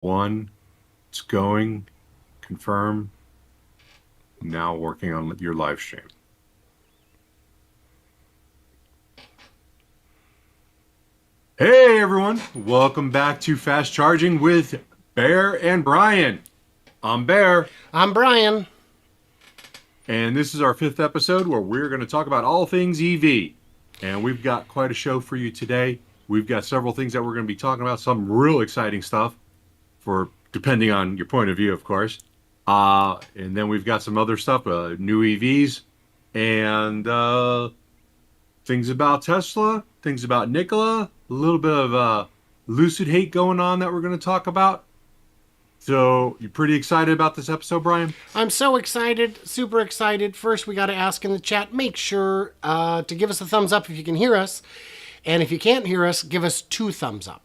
One, it's going, confirm, now working on your live stream. Hey everyone, welcome back to Fast Charging with Bear and Brian. I'm Bear. I'm Brian. And this is our 5th episode where we're going to talk about all things EV. And we've got quite a show for you today. We've got several things that we're going to be talking about, some real exciting stuff, for depending on your point of view, of course. And then we've got some other stuff, new EVs, and things about Tesla, things about Nikola, a little bit of Lucid hate going on that we're going to talk about. So, you pretty excited about this episode, Brian? I'm so excited, super excited. First, we got to ask in the chat, make sure to give us a thumbs up if you can hear us. And if you can't hear us, give us 2 thumbs up.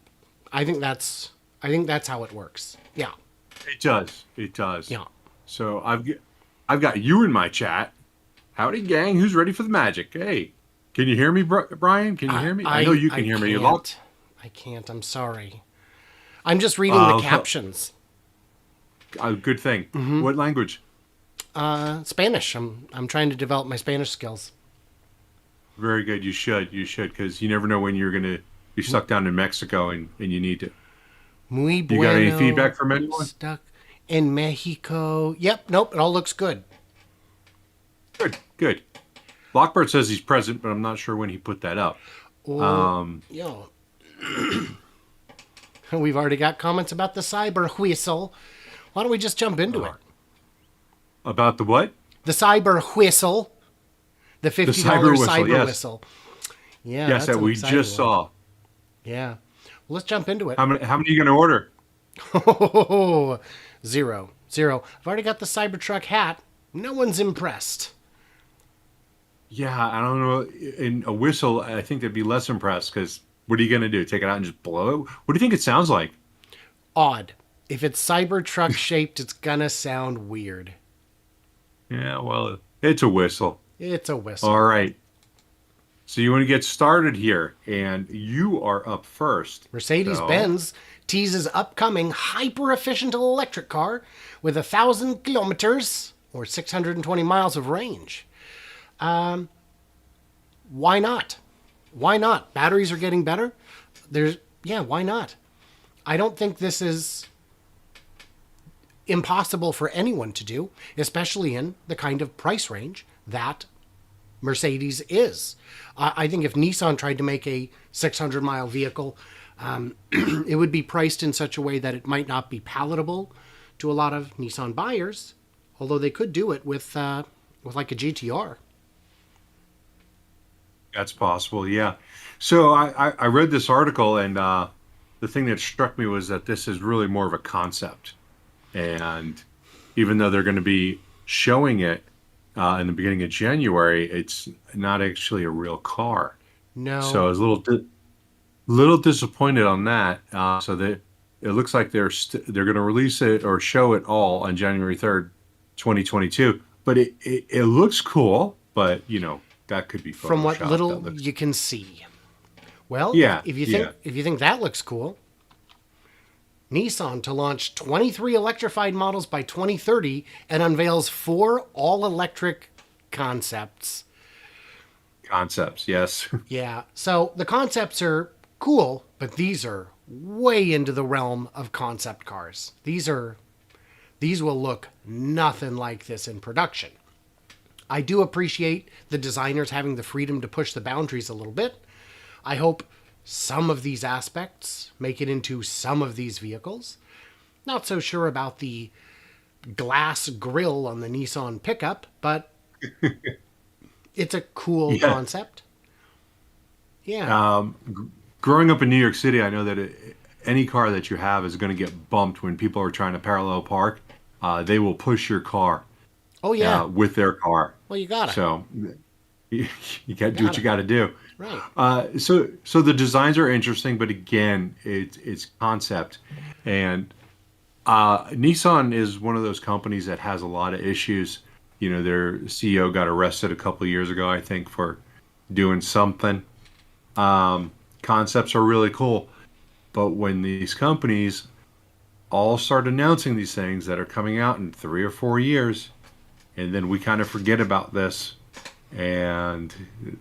I think that's how it works. Yeah. It does. It does. Yeah. So, I've got you in my chat. Howdy, gang. Who's ready for the magic? Hey, can you hear me, Brian? Can you hear me? I know you can hear me. I can't. I'm sorry. I'm just reading the captions. Good thing. Mm-hmm. What language? Spanish. I'm trying to develop my Spanish skills. Very good. You should, because you never know when you're going to be stuck down in Mexico and you need to. Muy bueno. You got any feedback from anyone? Stuck in Mexico. Yep. Nope. It all looks good. Good. Lockbird says he's present, but I'm not sure when he put that up. Yeah. We've already got comments about the CyberWhistle. Why don't we just jump into it? About the what? The CyberWhistle. The $50 CyberWhistle. Yeah, yes, that we just saw. Yeah. Well, let's jump into it. How many are you going to order? Oh, zero. I've already got the Cybertruck hat. No one's impressed. Yeah, I don't know. In a whistle, I think they'd be less impressed because what are you going to do? Take it out and just blow it? What do you think it sounds like? Odd. If it's Cybertruck shaped, it's going to sound weird. Yeah, well, it's a whistle. It's a whistle. All right. So you want to get started here, and you are up first. Mercedes-Benz teases upcoming hyper-efficient electric car with 1,000 kilometers or 620 miles of range. Why not? Why not? Batteries are getting better. Why not? I don't think this is impossible for anyone to do, especially in the kind of price range that Mercedes is. I think if Nissan tried to make a 600-mile vehicle, it would be priced in such a way that it might not be palatable to a lot of Nissan buyers, although they could do it with like a GTR. That's possible, yeah. So I read this article, and the thing that struck me was that this is really more of a concept. And even though they're going to be showing it in the beginning of January, it's not actually a real car. No. So I was a little disappointed on that. So that it looks like they're going to release it or show it all on January 3rd, 2022. But it looks cool, but that could be Photoshopped. From what little you can see. Well, yeah, if you think that looks cool, Nissan to launch 23 electrified models by 2030 and unveils 4 all-electric concepts. Concepts, yes. Yeah, so the concepts are cool, but these are way into the realm of concept cars. These will look nothing like this in production. I do appreciate the designers having the freedom to push the boundaries a little bit. I hope some of these aspects make it into some of these vehicles. Not so sure about the glass grille on the Nissan pickup, but it's a cool concept. Yeah. Growing up in New York City, I know that any car that you have is going to get bumped when people are trying to parallel park. They will push your car. Oh, yeah. With their car. Well, you got it. So you got to do what you got to do. Right. So the designs are interesting, but again, it's concept. And Nissan is one of those companies that has a lot of issues. Their CEO got arrested a couple of years ago, I think, for doing something. Concepts are really cool, but when these companies all start announcing these things that are coming out in 3 or 4 years, and then we kind of forget about this, and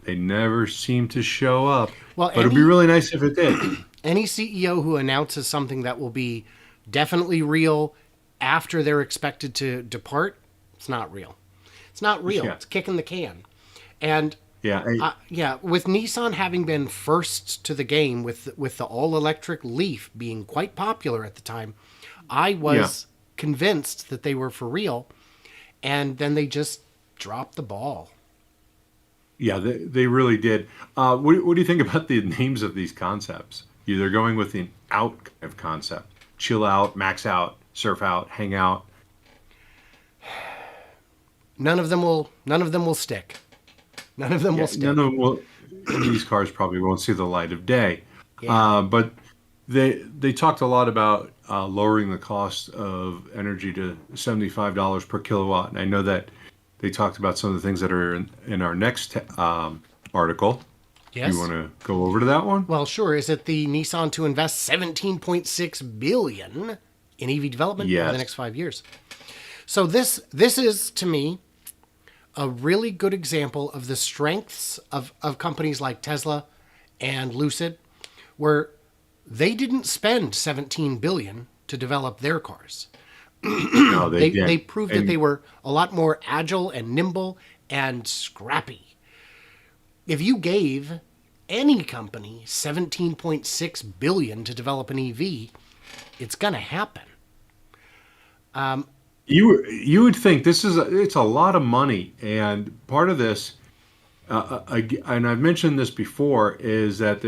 they never seem to show up. Well, But it'd be really nice if it did. any CEO who announces something that will be definitely real after they're expected to depart, it's not real. It's not real. Yeah. It's kicking the can. And Yeah, with Nissan having been first to the game with the all-electric Leaf being quite popular at the time, I was convinced that they were for real, and then they just dropped the ball. yeah, they really did. What do you think about the names of these concepts? They're going with an out kind of concept: chill out, max out, surf out, hang out. None of them will stick. None of them will stick. None of them will. These cars probably won't see the light of day. Yeah. But they talked a lot about lowering the cost of energy to $75 per kilowatt, and I know that they talked about some of the things that are in our next article. Yes. You want to go over to that one? Well, sure. Is it the Nissan to invest $17.6 billion in EV development over the next 5 years? So this is, to me, a really good example of the strengths of companies like Tesla and Lucid, where they didn't spend $17 billion to develop their cars. No, they didn't. They proved that they were a lot more agile and nimble and scrappy. If you gave any company $17.6 billion to develop an EV, it's going to happen. You would think it's a lot of money, and part of this, and I've mentioned this before, is that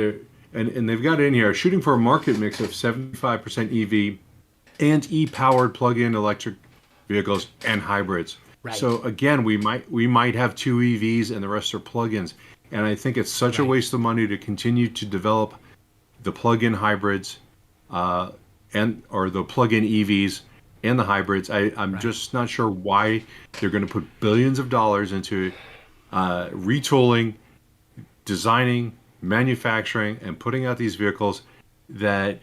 and they've got it in here, shooting for a market mix of 75% EV and e-powered plug-in electric vehicles and hybrids. Right. So again, we might have 2 EVs and the rest are plug-ins, and I think it's such a waste of money to continue to develop the plug-in hybrids, or the plug-in EVs. And the hybrids. I'm just not sure why they're going to put billions of dollars into retooling, designing, manufacturing, and putting out these vehicles that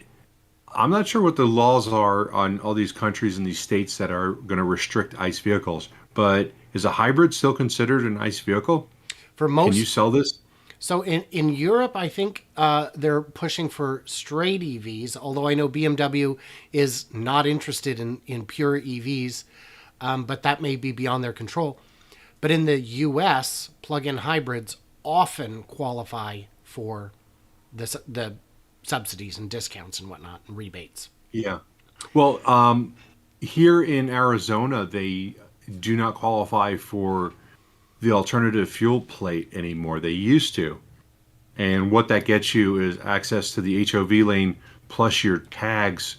I'm not sure what the laws are on all these countries and these states that are going to restrict ICE vehicles. But is a hybrid still considered an ICE vehicle? For most, can you sell this? So in Europe, I think they're pushing for straight EVs, although I know BMW is not interested in pure EVs, but that may be beyond their control. But in the US, plug-in hybrids often qualify for the subsidies and discounts and whatnot and rebates. Yeah. Well, here in Arizona, they do not qualify for the alternative fuel plate anymore. They used to. And what that gets you is access to the HOV lane plus your tags.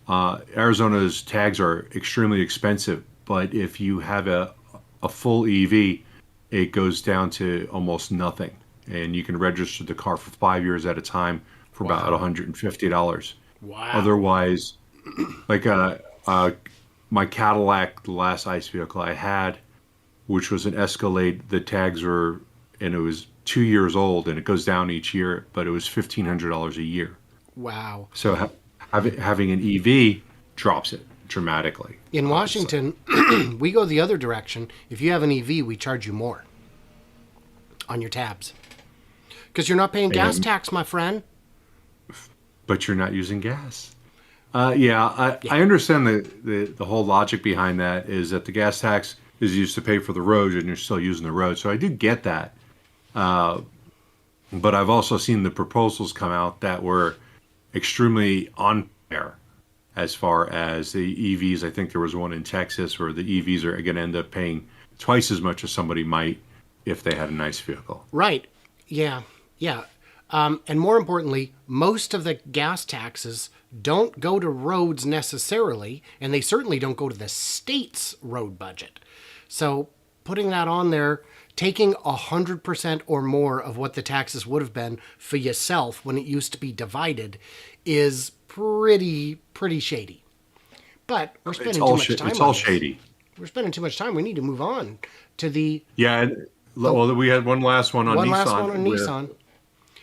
Arizona's tags are extremely expensive, but if you have a full EV, it goes down to almost nothing. And you can register the car for 5 years at a time for about $150. Wow. Otherwise, like my Cadillac, the last ICE vehicle I had, which was an Escalade, the tags were, and it was 2 years old, and it goes down each year, but it was $1,500 a year. Wow. So having an EV drops it dramatically. In Washington, we go the other direction. If you have an EV, we charge you more on your tabs. Because you're not paying gas tax, my friend. But you're not using gas. I understand the whole logic behind that is that the gas tax is used to pay for the roads and you're still using the road. So I do get that. But I've also seen the proposals come out that were extremely unfair as far as the EVs. I think there was one in Texas where the EVs are going to end up paying twice as much as somebody might if they had a nice vehicle. Right. Yeah. And more importantly, most of the gas taxes don't go to roads necessarily, and they certainly don't go to the state's road budget. So putting that on there, taking 100% or more of what the taxes would have been for yourself when it used to be divided is pretty shady. But we're spending too much time on It's all this. shady. We're spending too much time. We need to move on to the... Yeah. Well, we had one last one on Nissan. One last one on Nissan.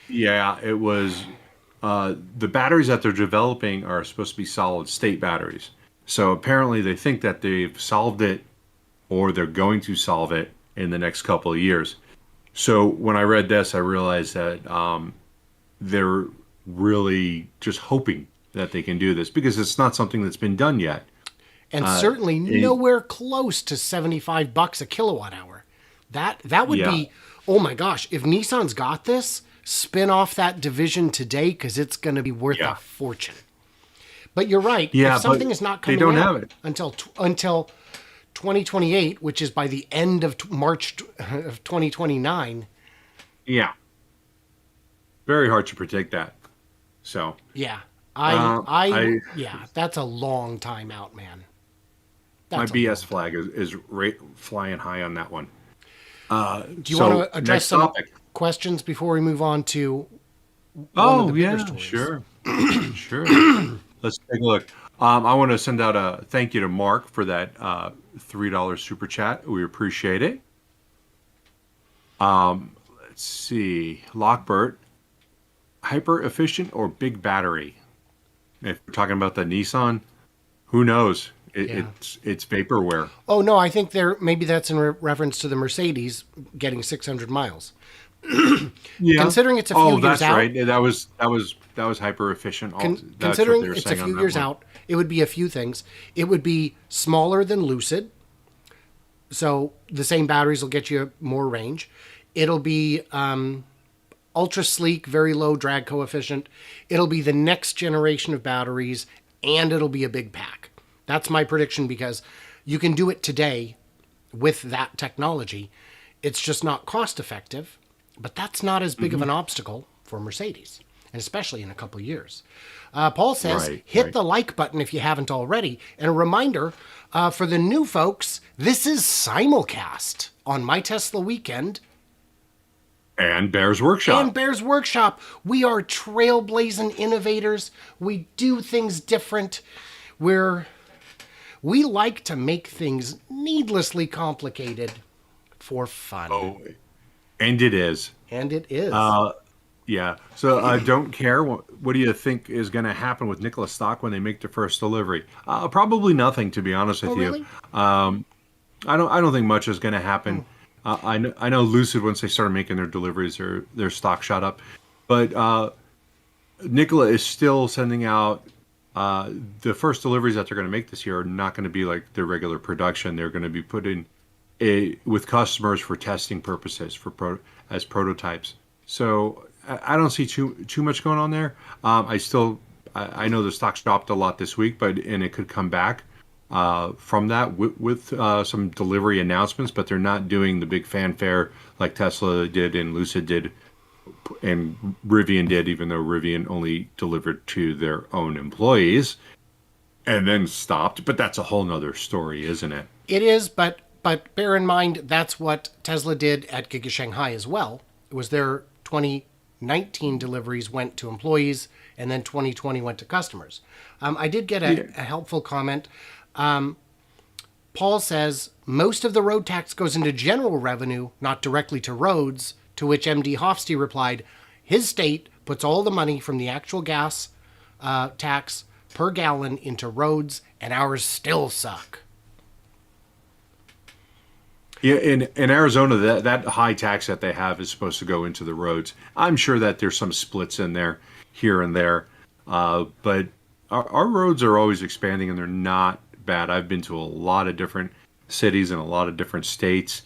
Yeah, it was the batteries that they're developing are supposed to be solid state batteries. So apparently they think that they've solved it or they're going to solve it in the next couple of years. So when I read this, I realized that they're really just hoping that they can do this because it's not something that's been done yet. And certainly nowhere close to $75 a kilowatt hour. That would be, oh my gosh, if Nissan's got this, spin off that division today because it's going to be worth a fortune. But you're right. Yeah, if something is not coming out until 2028, which is by the end of March of 2029. Yeah. Very hard to predict that. So. Yeah. That's a long time out, man. My BS flag is flying high on that one. Do you want to address some questions before we move on to one of the bigger stories? Sure. Sure. Let's take a look. I want to send out a thank you to Mark for that $3 super chat. We appreciate it. Let's see. Lockbert, hyper efficient or big battery? If we're talking about the Nissan, who knows? It's vaporware. Oh no, I think maybe that's in reference to the Mercedes getting 600 miles. Considering it's a few years out. Right. That was hyper efficient. Considering it's a few years out, it would be a few things. It would be smaller than Lucid, so the same batteries will get you more range. It'll be ultra sleek, very low drag coefficient. It'll be the next generation of batteries, and it'll be a big pack. That's my prediction because you can do it today with that technology. It's just not cost effective, but that's not as big of an obstacle for Mercedes, and especially in a couple of years. Paul says, hit the like button if you haven't already. And a reminder for the new folks, this is simulcast on My Tesla Weekend. And Bear's Workshop. We are trailblazing innovators. We do things different. We like to make things needlessly complicated for fun. Oh, and it is. Yeah. So I don't care. What do you think is going to happen with Nikola stock when they make their first delivery? Probably nothing, to be honest with you. Really? I don't think much is going to happen. I know Lucid, once they started making their deliveries, their stock shot up. But Nikola is still sending out the first deliveries that they're going to make this year are not going to be like their regular production. They're going to be put in with customers for testing purposes, as prototypes. So I don't see too much going on there. I know the stock's dropped a lot this week, and it could come back from that with some delivery announcements, but they're not doing the big fanfare like Tesla did and Lucid did and Rivian did, even though Rivian only delivered to their own employees and then stopped. But that's a whole nother story, isn't it? It is, but bear in mind, that's what Tesla did at Giga Shanghai as well. It was their 2019 deliveries went to employees, and then 2020 went to customers. I did get a helpful comment. Paul says, most of the road tax goes into general revenue, not directly to roads, to which MD Hofste replied, his state puts all the money from the actual gas tax per gallon into roads, and ours still suck. Yeah, in Arizona, that high tax that they have is supposed to go into the roads. I'm sure that there's some splits in there, here and there. But our roads are always expanding, and they're not bad. I've been to a lot of different cities and a lot of different states,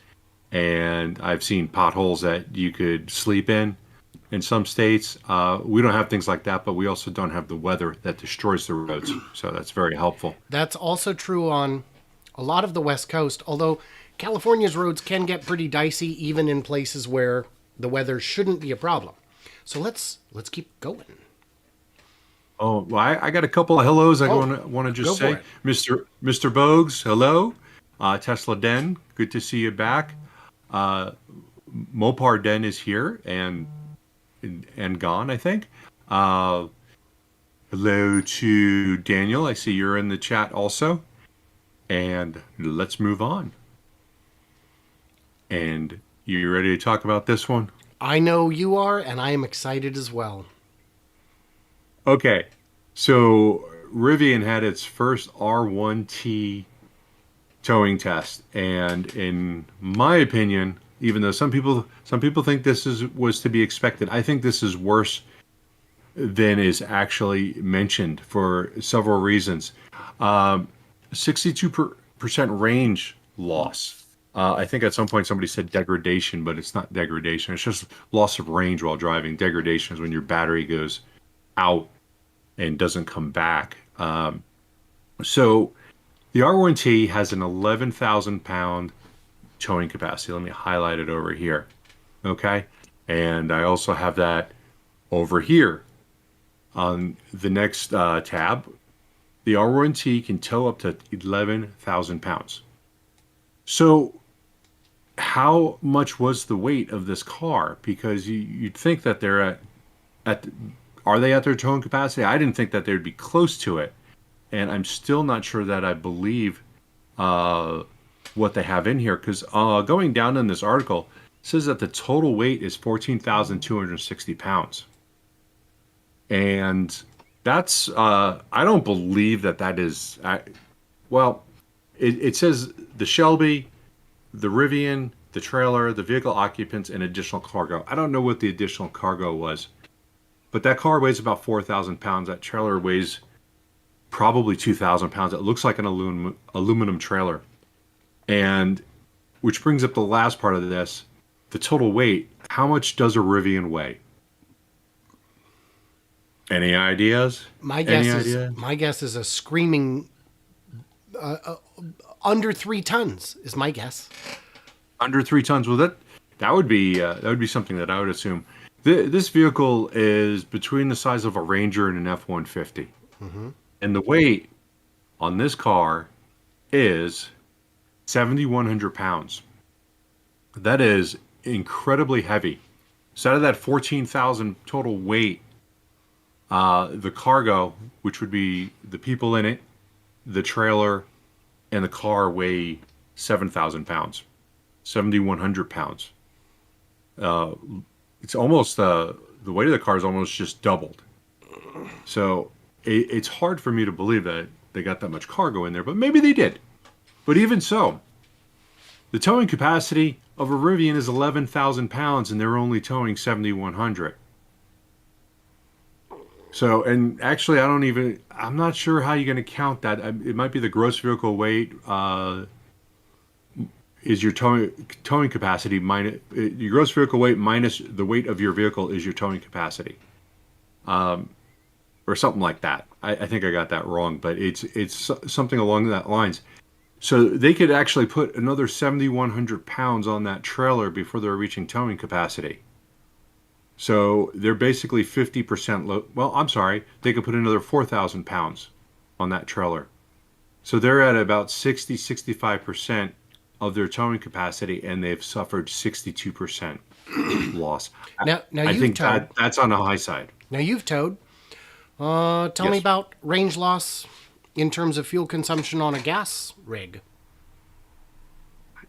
and I've seen potholes that you could sleep in some states. We don't have things like that, but we also don't have the weather that destroys the roads. So that's very helpful. That's also true on a lot of the West Coast, although California's roads can get pretty dicey even in places where the weather shouldn't be a problem. So let's keep going. Oh, well, I got a couple of hellos I want to just say. Mr. Bogues, hello. Tesla Den, good to see you back. Mopar Den is here and gone, I think. Hello to Daniel. I see you're in the chat also. And let's move on. And you ready to talk about this one? I know you are, and I am excited as well. Okay, so Rivian had its first R1T towing test, and in my opinion, even though some people think this is was to be expected, I think this is worse than is actually mentioned for several reasons. 62% range loss. I think at some point somebody said degradation, but it's not degradation. It's just loss of range while driving. Degradation is when your battery goes out and doesn't come back. So the R1T has an 11,000 pound towing capacity. Let me highlight it over here. Okay. And I also have that over here on the next tab. The R1T can tow up to 11,000 pounds. So how much was the weight of this car? Because you'd think that they're at are they at their towing capacity? I didn't think that they'd be close to it, and I'm still not sure that I believe what they have in here. Because going down in this article it says that the total weight is 14,260 pounds, and that's I don't believe that is. Well, it says the Shelby, the Rivian, the trailer, the vehicle occupants, and additional cargo. I don't know what the additional cargo was, but that car weighs about 4,000 pounds. That trailer weighs probably 2,000 pounds. It looks like an aluminum trailer. And which brings up the last part of this, the total weight. How much does a Rivian weigh? Any ideas? My guess is a screaming under 3 tons is my guess. Under 3 tons. Well, that would be something that I would assume. This vehicle is between the size of a Ranger and an F-150, and the weight on this car is 7,100 pounds. That is incredibly heavy. So out of that 14,000 total weight, the cargo, which would be the people in it, the trailer, and the car, weigh 7,000 pounds, 7,100 pounds. It's almost the weight of the car is almost just doubled. So it's hard for me to believe that they got that much cargo in there, but maybe they did. But even so, the towing capacity of a Rivian is 11,000 pounds, and they're only towing 7,100. So, and actually, I'm not sure how you're going to count that. It might be the gross vehicle weight is your towing capacity minus your gross vehicle weight minus the weight of your vehicle is your towing capacity, or something like that. I think I got that wrong, but it's something along that lines. So they could actually put another 7,100 pounds on that trailer before they're reaching towing capacity. So they're basically 50% well, I'm sorry, they could put another 4,000 pounds on that trailer. So they're at about 65% of their towing capacity, and they've suffered 62% loss. Now I you've think towed. that's on the high side. Now you've towed. Tell me Yes. about range loss in terms of fuel consumption on a gas rig.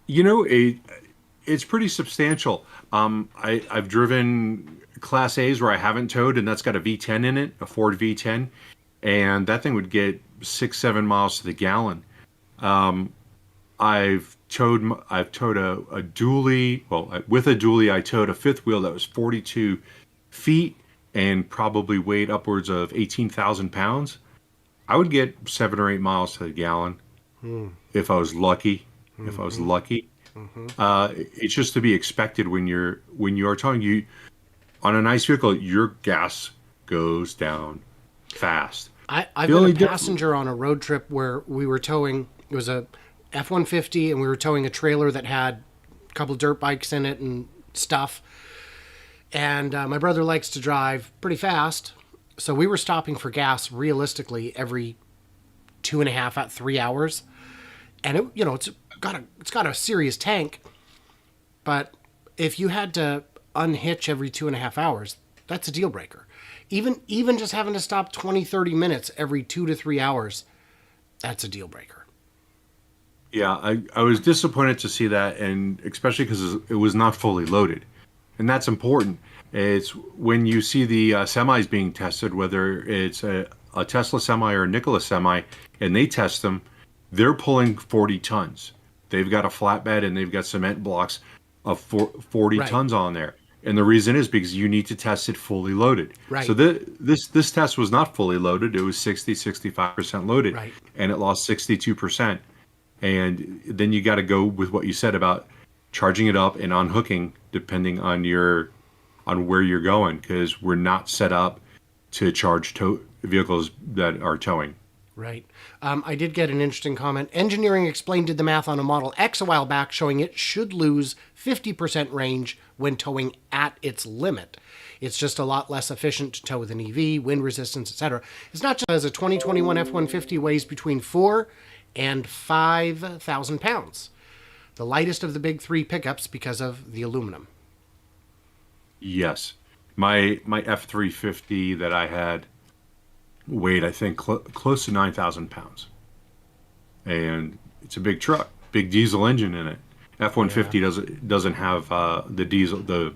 It's pretty substantial. I've driven Class A's where I haven't towed, and that's got a V10 in it, a Ford V10, and that thing would get 6-7 miles to the gallon. I've towed a dually. Well, with a dually, I towed a fifth wheel that was 42 feet and probably weighed upwards of 18,000 pounds. I would get 7 or 8 miles to the gallon if I was lucky. If I was lucky. It's just to be expected when you're towing. You on a nice vehicle, your gas goes down fast. I've been a passenger on a road trip where we were towing. It was a F-150, and we were towing a trailer that had a couple of dirt bikes in it and stuff. And my brother likes to drive pretty fast, so we were stopping for gas realistically every 2.5 at 3 hours. And it's got a serious tank, but if you had to unhitch every 2.5 hours, that's a deal breaker. Even just having to stop 20-30 minutes every 2 to 3 hours, that's a deal breaker. Yeah, I was disappointed to see that, and especially because it was not fully loaded. and that's important. It's when you see the semis being tested, whether it's a Tesla semi or a Nikola semi, and they test them, they're pulling 40 tons. They've got a flatbed and they've got cement blocks of 40 Right. tons on there. And the reason is because you need to test it fully loaded. Right. So this test was not fully loaded. It was 65% loaded, Right. and it lost 62%. And then you got to go with what you said about charging it up and unhooking depending on where you're going, because we're not set up to charge vehicles that are towing. Right. I did get an interesting comment. Engineering Explained did the math on a Model X a while back, showing it should lose 50% range when towing at its limit. It's just a lot less efficient to tow with an EV, wind resistance, etc. It's not just as a 2021 F-150 weighs between 4 and 5,000 pounds. The lightest of the big three pickups because of the aluminum. Yes. My F-350 that I had weighed, I think, close to 9,000 pounds. And it's a big truck, big diesel engine in it. F-150 doesn't have the diesel, the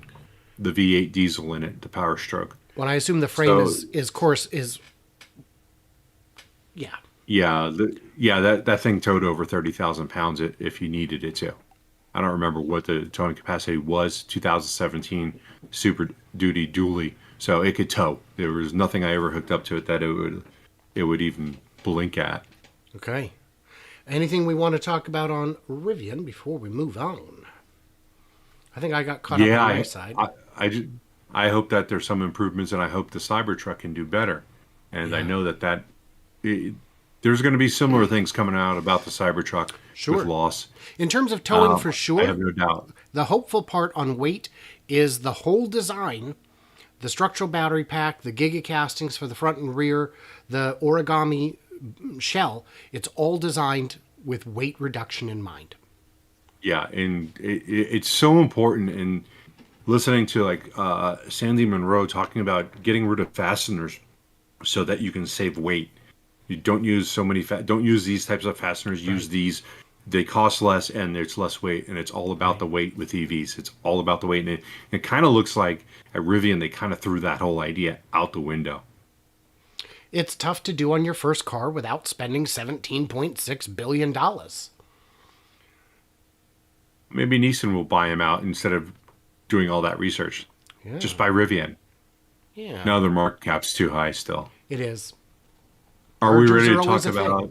V8 diesel in it, the Power Stroke. Well, I assume the frame is yeah. Yeah, that thing towed over 30,000 pounds if you needed it to. I don't remember what the towing capacity was. 2017 Super Duty dually, so it could tow. There was nothing I ever hooked up to it that it would even blink at. Okay. Anything we want to talk about on Rivian before we move on? I think I got caught up on my side. I hope that there's some improvements, and I hope the CyberTruck can do better. And I know there's going to be similar things coming out about the Cybertruck with loss. In terms of towing, for sure. I have no doubt. The hopeful part on weight is the whole design, the structural battery pack, the Giga castings for the front and rear, the origami shell. It's all designed with weight reduction in mind. Yeah, and it's so important. And listening to Sandy Munro talking about getting rid of fasteners so that you can save weight. You don't use so many don't use these types of fasteners. Use these. They cost less and it's less weight, and it's all about the weight with EVs. It's all about the weight, and it kind of looks like at Rivian they kind of threw that whole idea out the window. It's tough to do on your first car without spending $17.6 billion. Maybe Nissan will buy them out instead of doing all that research. Yeah. Just buy Rivian. Yeah. No, their market cap's too high still. It is. Are we Mergers ready are to always talk a thing. about?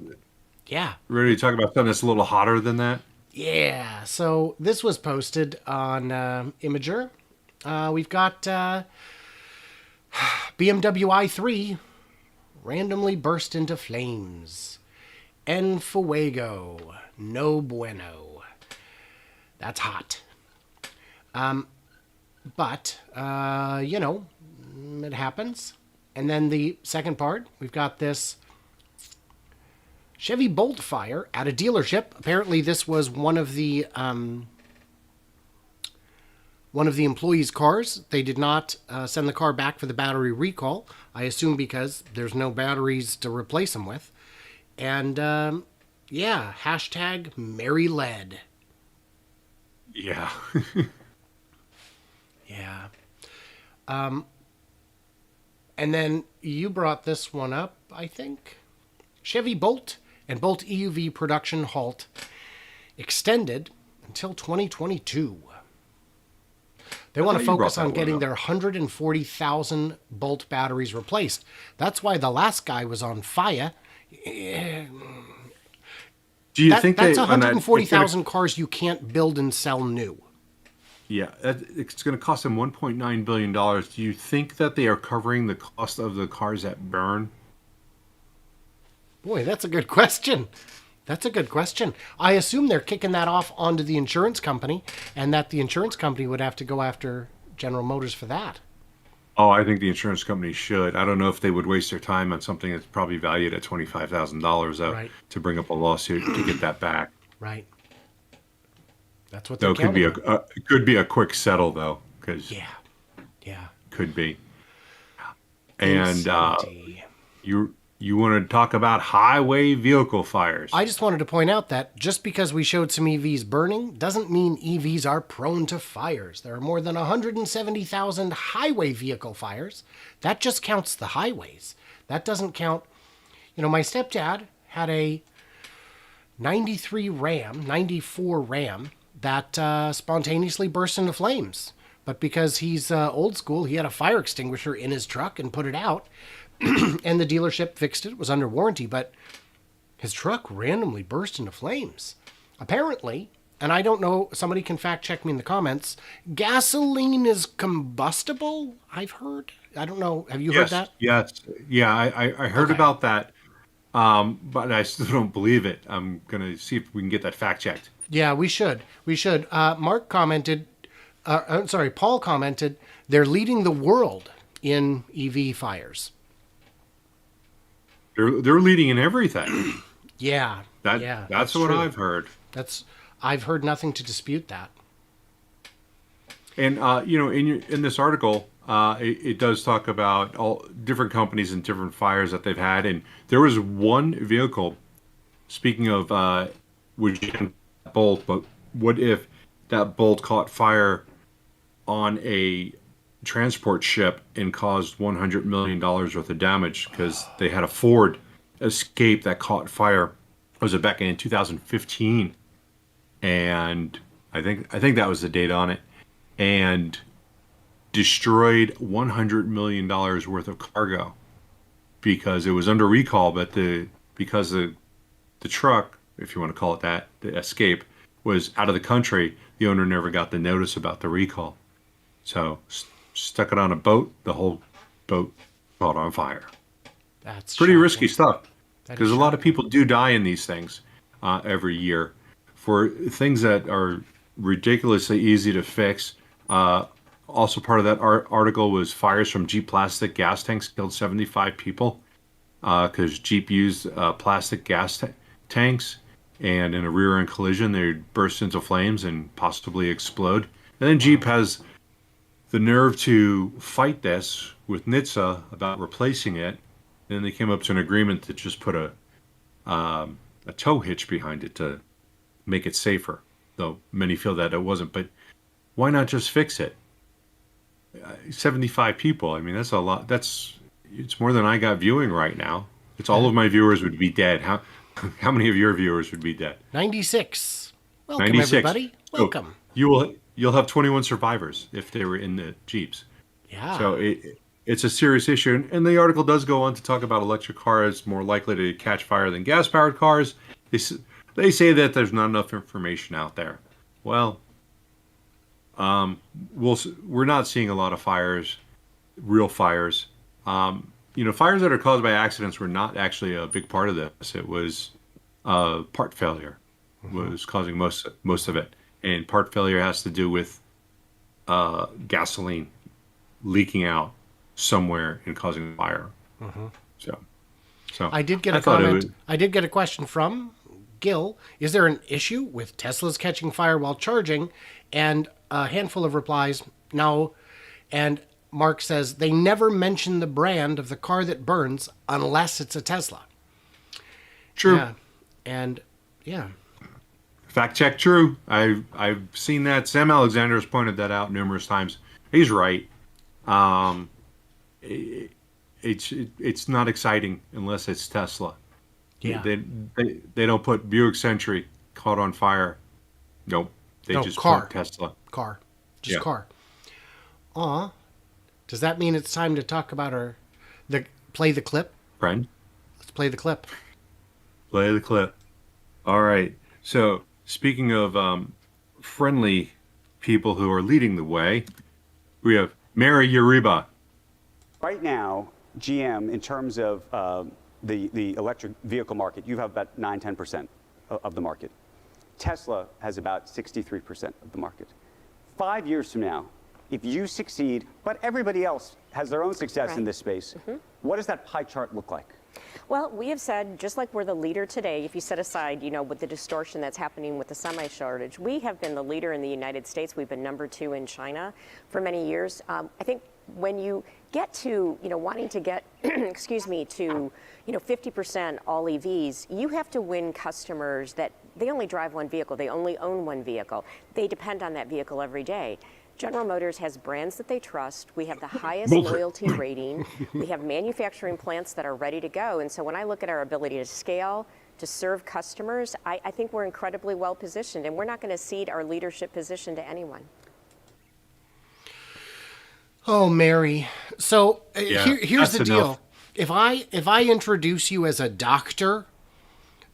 Yeah. Ready to talk about something that's a little hotter than that? Yeah. So this was posted on Imager. We've got BMW i3 randomly burst into flames. En fuego. No bueno. That's hot. But, it happens. And then the second part, we've got this Chevy Bolt fire at a dealership. Apparently, this was one of the employees' cars. They did not send the car back for the battery recall. I assume because there's no batteries to replace them with. And hashtag Mary Lead. Yeah. Yeah. And then you brought this one up, I think. Chevy Bolt and Bolt EUV production halt extended until 2022. They want to focus on getting their 140,000 Bolt batteries replaced. That's why the last guy was on fire. Do you think that's 140,000 cars you can't build and sell new? Yeah, it's going to cost them $1.9 billion. Do you think that they are covering the cost of the cars that burn? Boy, that's a good question. That's a good question. I assume they're kicking that off onto the insurance company, and that the insurance company would have to go after General Motors for that. Oh, I think the insurance company should. I don't know if they would waste their time on something that's probably valued at $25,000 to bring up a lawsuit to get that back. Right. That's what they're counting on. It could be a quick settle though, because could be. And you You want to talk about highway vehicle fires. I just wanted to point out that just because we showed some EVs burning doesn't mean EVs are prone to fires. There are more than 170,000 highway vehicle fires. That just counts the highways. That doesn't count. My stepdad had a 94 Ram that spontaneously burst into flames. But because he's old school, he had a fire extinguisher in his truck and put it out. And the dealership fixed it. It was under warranty, but his truck randomly burst into flames. Apparently, and I don't know, somebody can fact check me in the comments, gasoline is combustible, I've heard. I don't know. Have you heard that? Yes. Yeah, I heard about that, but I still don't believe it. I'm going to see if we can get that fact checked. Yeah, we should. Paul commented, they're leading the world in EV fires. They're leading in everything. Yeah. That's what true. I've heard. I've heard nothing to dispute that. And in this article, it does talk about all different companies and different fires that they've had, and there was one vehicle. Speaking of Bolt, but what if that Bolt caught fire on a transport ship and caused $100 million worth of damage because they had a Ford Escape that caught fire. Was it back in 2015? And I think that was the date on it, and destroyed $100 million worth of cargo because it was under recall, but because the truck, if you want to call it that, the Escape, was out of the country, the owner never got the notice about the recall. So stuck it on a boat, the whole boat caught on fire. That's pretty shocking. Risky stuff, because a lot of people do die in these things every year for things that are ridiculously easy to fix. Also part of that article was fires from Jeep plastic gas tanks killed 75 people because Jeep used plastic gas tanks, and in a rear-end collision they burst into flames and possibly explode. And then Jeep has the nerve to fight this with NHTSA about replacing it. And then they came up to an agreement to just put a tow hitch behind it to make it safer, though many feel that it wasn't. But why not just fix it? 75 people. I mean, that's a lot. It's more than I got viewing right now. It's all of my viewers would be dead. How many of your viewers would be dead? 96. Welcome, 96. everybody. Welcome. So you'll have 21 survivors if they were in the Jeeps. Yeah. So it's a serious issue. And the article does go on to talk about electric cars more likely to catch fire than gas-powered cars. They say that there's not enough information out there. Well, we're not seeing a lot of fires, real fires. Fires that are caused by accidents were not actually a big part of this. It was part failure was causing most of it. And part failure has to do with gasoline leaking out somewhere and causing a fire. So I did get a comment. I did get a question from Gil. Is there an issue with Teslas catching fire while charging? And a handful of replies, no. And Mark says they never mention the brand of the car that burns unless it's a Tesla. True. Yeah. And yeah. Fact check true. I've seen that. Sam Alexander has pointed that out numerous times. He's right. It's not exciting unless it's Tesla. Yeah. They don't put Buick Century caught on fire. Nope. They just car. put Tesla. Car. Just car. Does that mean it's time to talk about play the clip? Friend? Let's play the clip. Play the clip. All right. So, speaking of friendly people who are leading the way, we have Mary Uribe. Right now, GM, in terms of the electric vehicle market, you have about 9-10% of the market. Tesla has about 63% of the market. 5 years from now, if you succeed, but everybody else has their own success in this space, what does that pie chart look like? Well, we have said, just like we're the leader today, if you set aside, with the distortion that's happening with the semi shortage, we have been the leader in the United States. We've been number 2 in China for many years. I think when you get to, wanting to get, excuse me, to, 50% all EVs, you have to win customers that they only drive one vehicle, they only own one vehicle. They depend on that vehicle every day. General Motors has brands that they trust. We have the highest loyalty rating. We have manufacturing plants that are ready to go. And so when I look at our ability to scale, to serve customers, I think we're incredibly well positioned, and we're not going to cede our leadership position to anyone. Oh, Mary. So here's the deal. enough. If I introduce you as a doctor,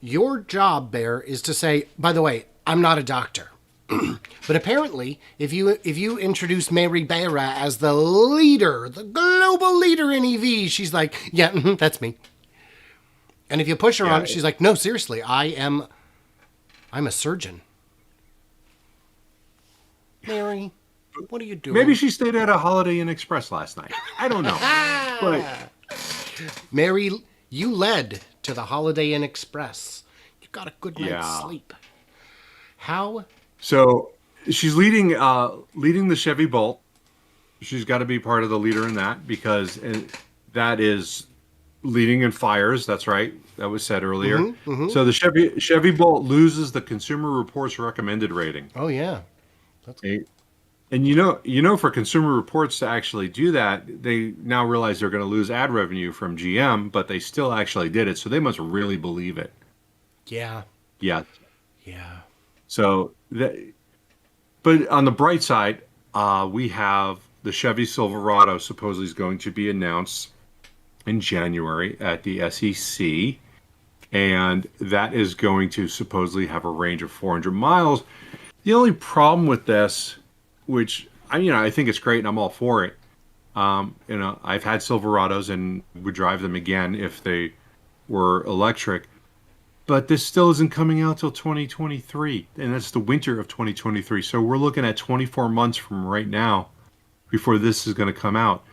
your job, Bear, is to say, by the way, I'm not a doctor. But apparently, if you introduce Mary Barra as the leader, the global leader in EV, she's like, yeah, that's me. And if you push her on it, she's like, no, seriously, I'm a surgeon. Mary, what are you doing? Maybe she stayed at a Holiday Inn Express last night. I don't know. But Mary, you led to the Holiday Inn Express. You got a good night's sleep. How? So she's leading the Chevy Bolt. She's got to be part of the leader in that, because that is leading in fires. That's right. That was said earlier. So the Chevy Bolt loses the Consumer Reports recommended rating. Oh yeah. That's And for Consumer Reports to actually do that, they now realize they're going to lose ad revenue from GM, but they still actually did it. So they must really believe it. Yeah. Yeah. Yeah. So, but on the bright side, we have the Chevy Silverado supposedly is going to be announced in January at the SEC, and that is going to supposedly have a range of 400 miles. The only problem with this, which I think it's great and I'm all for it. I've had Silverados and would drive them again if they were electric. But this still isn't coming out till 2023, and that's the winter of 2023. So we're looking at 24 months from right now before this is going to come out.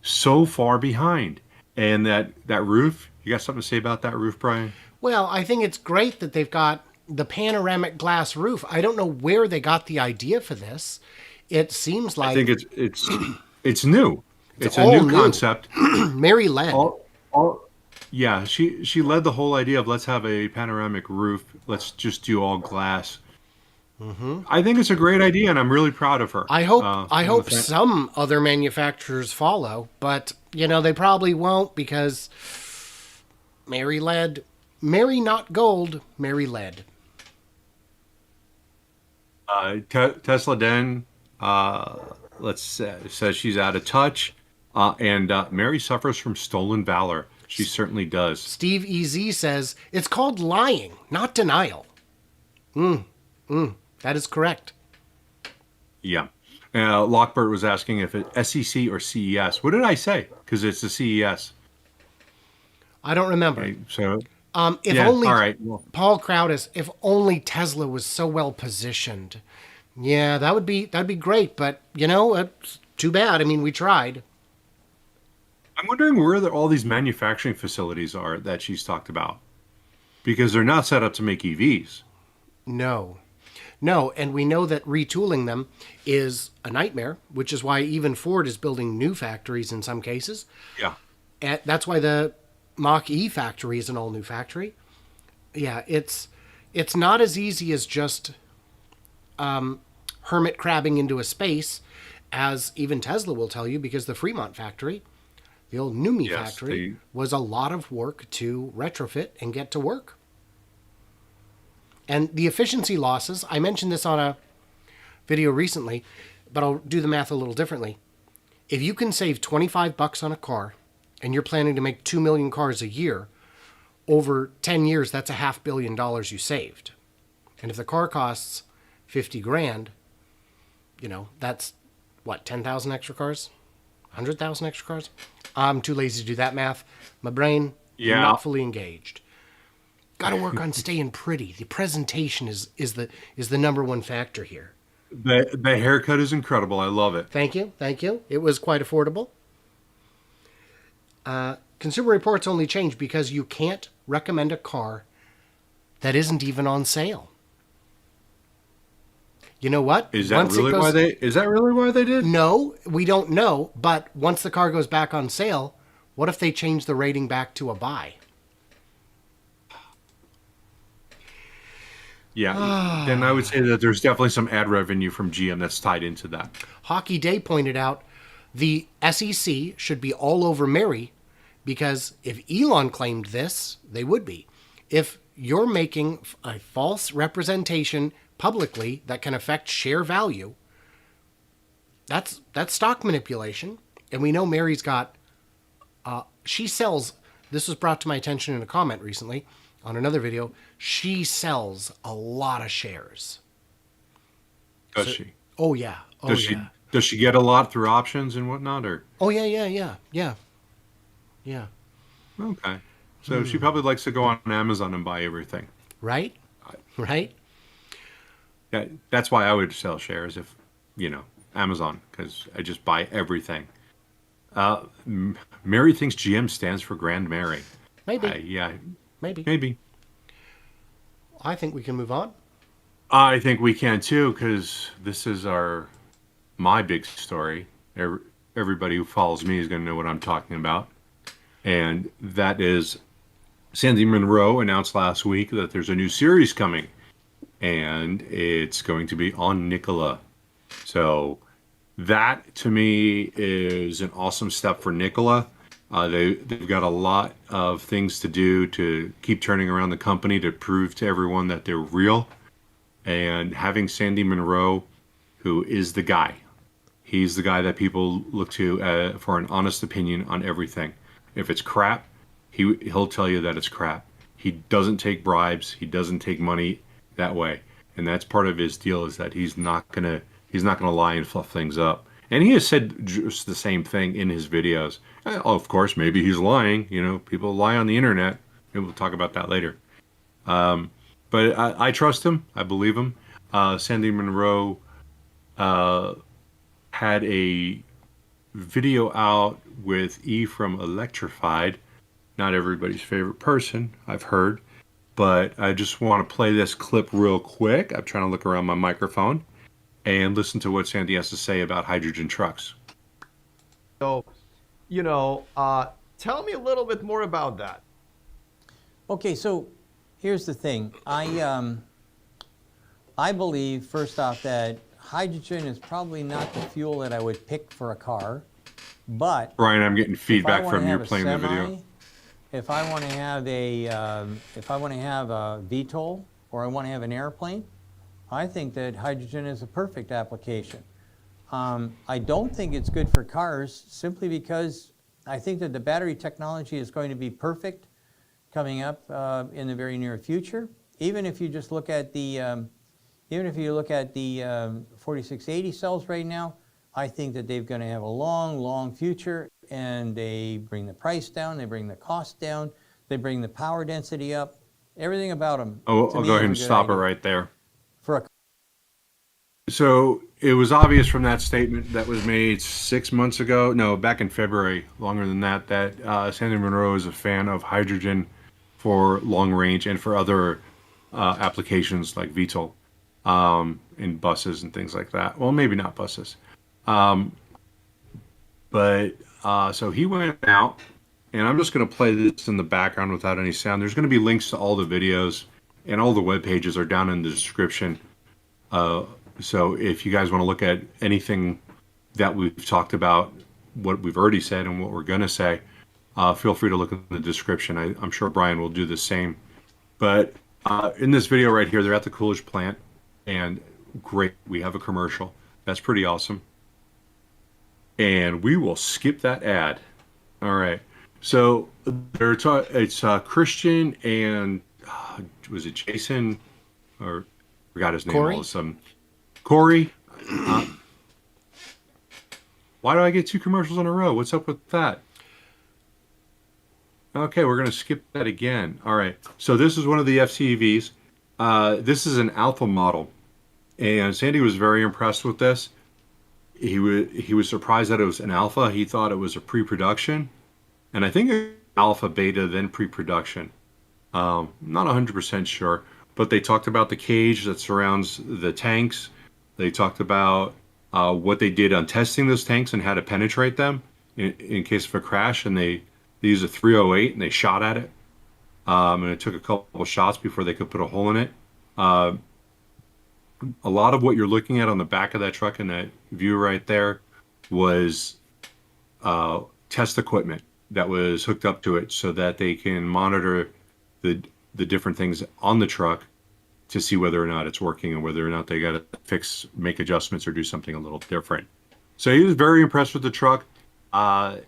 So far behind. And that roof, you got something to say about that roof, Brian? Well, I think it's great that they've got the panoramic glass roof. I don't know where they got the idea for this. It seems like... I think it's new. It's a all new concept. Mary led. Yeah, she led the whole idea of let's have a panoramic roof. Let's just do all glass. I think it's a great idea, and I'm really proud of her. I hope some other manufacturers follow, but they probably won't, because Mary led. Mary not gold. Mary led. Tesla Den, says she's out of touch, and Mary suffers from stolen valor. She certainly does. Steve EZ says, it's called lying, not denial. That is correct. Yeah. Lockbird was asking if it's SEC or CES. What did I say? Because it's the CES. I don't remember. Okay, so, if only all right. Well, Paul Crowdis, if only Tesla was so well positioned. Yeah, that'd be great, but it's too bad. I mean, we tried. I'm wondering where all these manufacturing facilities are that she's talked about, because they're not set up to make EVs. No, and we know that retooling them is a nightmare, which is why even Ford is building new factories in some cases. Yeah. And that's why the Mach-E factory is an all-new factory. Yeah, it's not as easy as just hermit crabbing into a space, as even Tesla will tell you, because the Fremont factory, the old Numi factory, was a lot of work to retrofit and get to work. And the efficiency losses, I mentioned this on a video recently, but I'll do the math a little differently. If you can save $25 on a car, and you're planning to make 2 million cars a year, over 10 years, that's $500 million you saved. And if the car costs $50,000, that's what, 10,000 extra cars? 100,000 extra cars? I'm too lazy to do that math. My brain, not fully engaged. Got to work on staying pretty. The presentation is the number one factor here. The haircut is incredible. I love it. Thank you. It was quite affordable. Consumer Reports only changed because you can't recommend a car that isn't even on sale. You know what? Is that really why they? Is that really why they did? No, we don't know. But once the car goes back on sale, what if they change the rating back to a buy? Yeah, then I would say that there's definitely some ad revenue from GM that's tied into that. Hockey Day pointed out the SEC should be all over Mary, because if Elon claimed this, they would be. If you're making a false representation publicly that can affect share value, that's stock manipulation. And we know Mary's got, she sells, this was brought to my attention in a comment recently on another video, she sells a lot of shares. Does she? Oh, yeah. Oh, yeah. Does she get a lot through options and whatnot, or? Oh, yeah. Okay. So she probably likes to go on Amazon and buy everything. Right? Right? Yeah, that's why I would sell shares if, Amazon, because I just buy everything. Mary thinks GM stands for Grand Mary. Maybe. Yeah. Maybe. I think we can move on. I think we can too, because this is my big story. Everybody who follows me is going to know what I'm talking about. And that is Sandy Munro announced last week that there's a new series coming. And it's going to be on Nikola. So that, to me, is an awesome step for Nikola. They've got a lot of things to do to keep turning around the company to prove to everyone that they're real. And having Sandy Munro, who is the guy, he's the guy that people look to for an honest opinion on everything. If it's crap, he'll tell you that it's crap. He doesn't take bribes. He doesn't take money that way. And that's part of his deal, is that he's not gonna lie and fluff things up. And he has said just the same thing in his videos. Of course, maybe he's lying. People lie on the internet. Maybe we'll talk about that later. But I trust him. I believe him. Sandy Munro had a video out with E from Electrified. Not everybody's favorite person, I've heard. But I just want to play this clip real quick. I'm trying to look around my microphone and listen to what Sandy has to say about hydrogen trucks. So, tell me a little bit more about that. Okay, so here's the thing. I believe, first off, that hydrogen is probably not the fuel that I would pick for a car, but Brian, I'm getting feedback from you playing the video. If I want to have a VTOL, or I want to have an airplane, I think that hydrogen is a perfect application. I don't think it's good for cars, simply because I think that the battery technology is going to be perfect coming up in the very near future. Even if you just look at the 4680 cells right now, I think that they're going to have a long, long future, and they bring the price down, they bring the cost down, they bring the power density up, everything about them. I'll go ahead and stop it right there. For So it was obvious from that statement that was made 6 months ago, back in February, longer than that Sandy Munro is a fan of hydrogen for long range and for other applications like VTOL in buses and things like that. Well, maybe not buses. So he went out, and I'm just going to play this in the background without any sound. There's going to be links to all the videos, and all the web pages are down in the description. So if you guys want to look at anything that we've talked about, what we've already said and what we're going to say, feel free to look in the description. I'm sure Brian will do the same. But in this video right here, they're at the Coolidge plant, and great, we have a commercial. That's pretty awesome. And we will skip that ad. All right. So it's Christian and was it Jason, or forgot his name? Corey. Corey. Why do I get two commercials in a row? What's up with that? Okay, we're going to skip that again. All right. So this is one of the FCEVs. This is an alpha model, and Sandy was very impressed with this. He was surprised that it was an alpha. He thought it was a pre-production, and I think alpha, beta, then pre-production. Not 100% sure, but they talked about the cage that surrounds the tanks, They talked about what they did on testing those tanks and how to penetrate them in case of a crash. And they used a 308 and they shot at it. And it took a couple of shots before they could put a hole in it. A lot of what you're looking at on the back of that truck in that view right there was test equipment that was hooked up to it so that they can monitor the different things on the truck to see whether or not it's working and whether or not they got to make adjustments or do something a little different. So he was very impressed with the truck.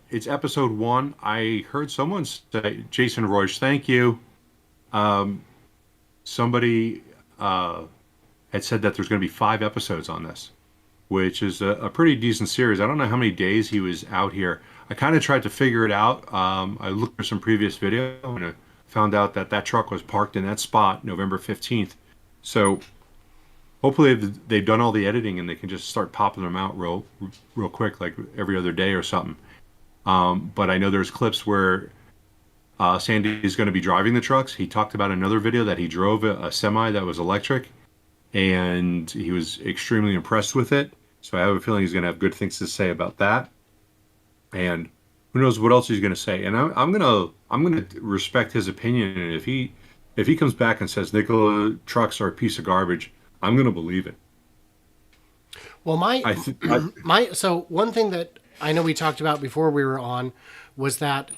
It's episode 1. I heard someone say, Jason Royce, thank you. Somebody had said that there's going to be 5 episodes on this, which is a pretty decent series. I don't know how many days he was out here. I kind of tried to figure it out. I looked for some previous video and I found out that truck was parked in that spot November 15th. So hopefully they've done all the editing and they can just start popping them out real quick, like every other day or something. But I know there's clips where Sandy is going to be driving the trucks. He talked about another video that he drove a semi that was electric, and he was extremely impressed with it. So I have a feeling he's going to have good things to say about that. And who knows what else he's going to say. And I'm going to respect his opinion. And if he comes back and says Nikola trucks are a piece of garbage, I'm going to believe it. Well, so one thing that I know we talked about before we were on was that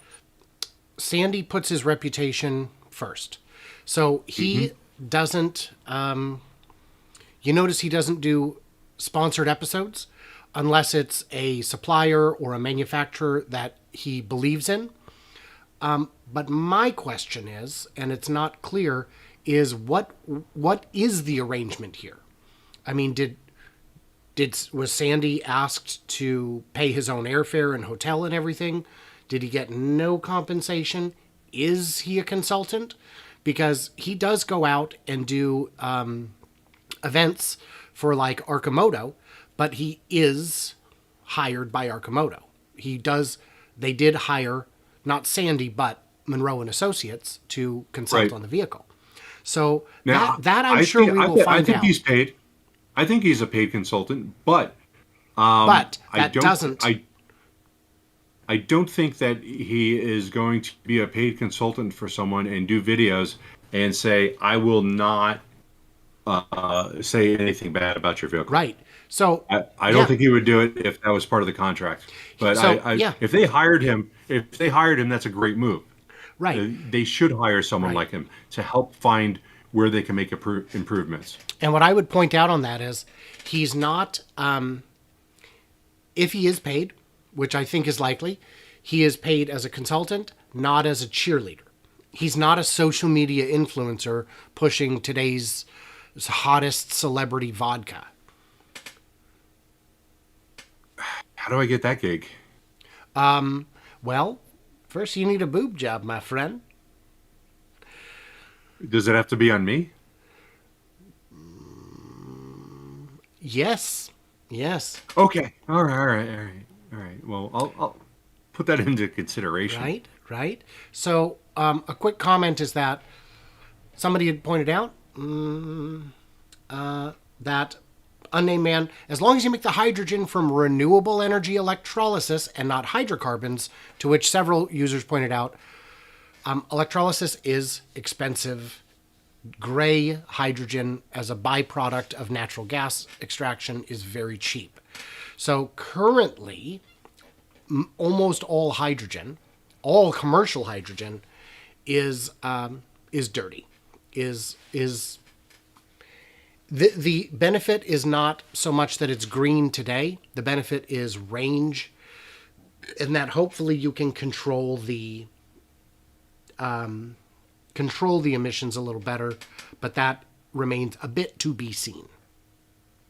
Sandy puts his reputation first. So he doesn't, you notice he doesn't do sponsored episodes unless it's a supplier or a manufacturer that he believes in. But my question is, and it's not clear, is what is the arrangement here? I mean, was Sandy asked to pay his own airfare and hotel and everything? Did he get no compensation? Is he a consultant? Because he does go out and do events for like Arcimoto, but he is hired by Arcimoto. They did hire not Sandy, but Munro and Associates to consult on the vehicle. So now, that I'm sure we will find out. I think he's paid. I think he's a paid consultant, but that doesn't. I don't think that he is going to be a paid consultant for someone and do videos and say, I will not say anything bad about your vehicle. Right. So I don't think he would do it if that was part of the contract. But if they hired him, that's a great move. Right. They should hire someone like him to help find where they can make improvements. And what I would point out on that is he's not, if he is paid, which I think is likely, he is paid as a consultant, not as a cheerleader. He's not a social media influencer pushing today's hottest celebrity vodka. How do I get that gig? Well, first you need a boob job, my friend. Does it have to be on me? Yes. Okay. All right. Well, I'll put that into consideration. Right. So, a quick comment is that somebody had pointed out that unnamed man, as long as you make the hydrogen from renewable energy electrolysis and not hydrocarbons, to which several users pointed out, electrolysis is expensive. Gray hydrogen as a byproduct of natural gas extraction is very cheap. So currently, almost all hydrogen, all commercial hydrogen, is dirty. The benefit is not so much that it's green today. The benefit is range, and that hopefully you can control the emissions a little better, but that remains a bit to be seen.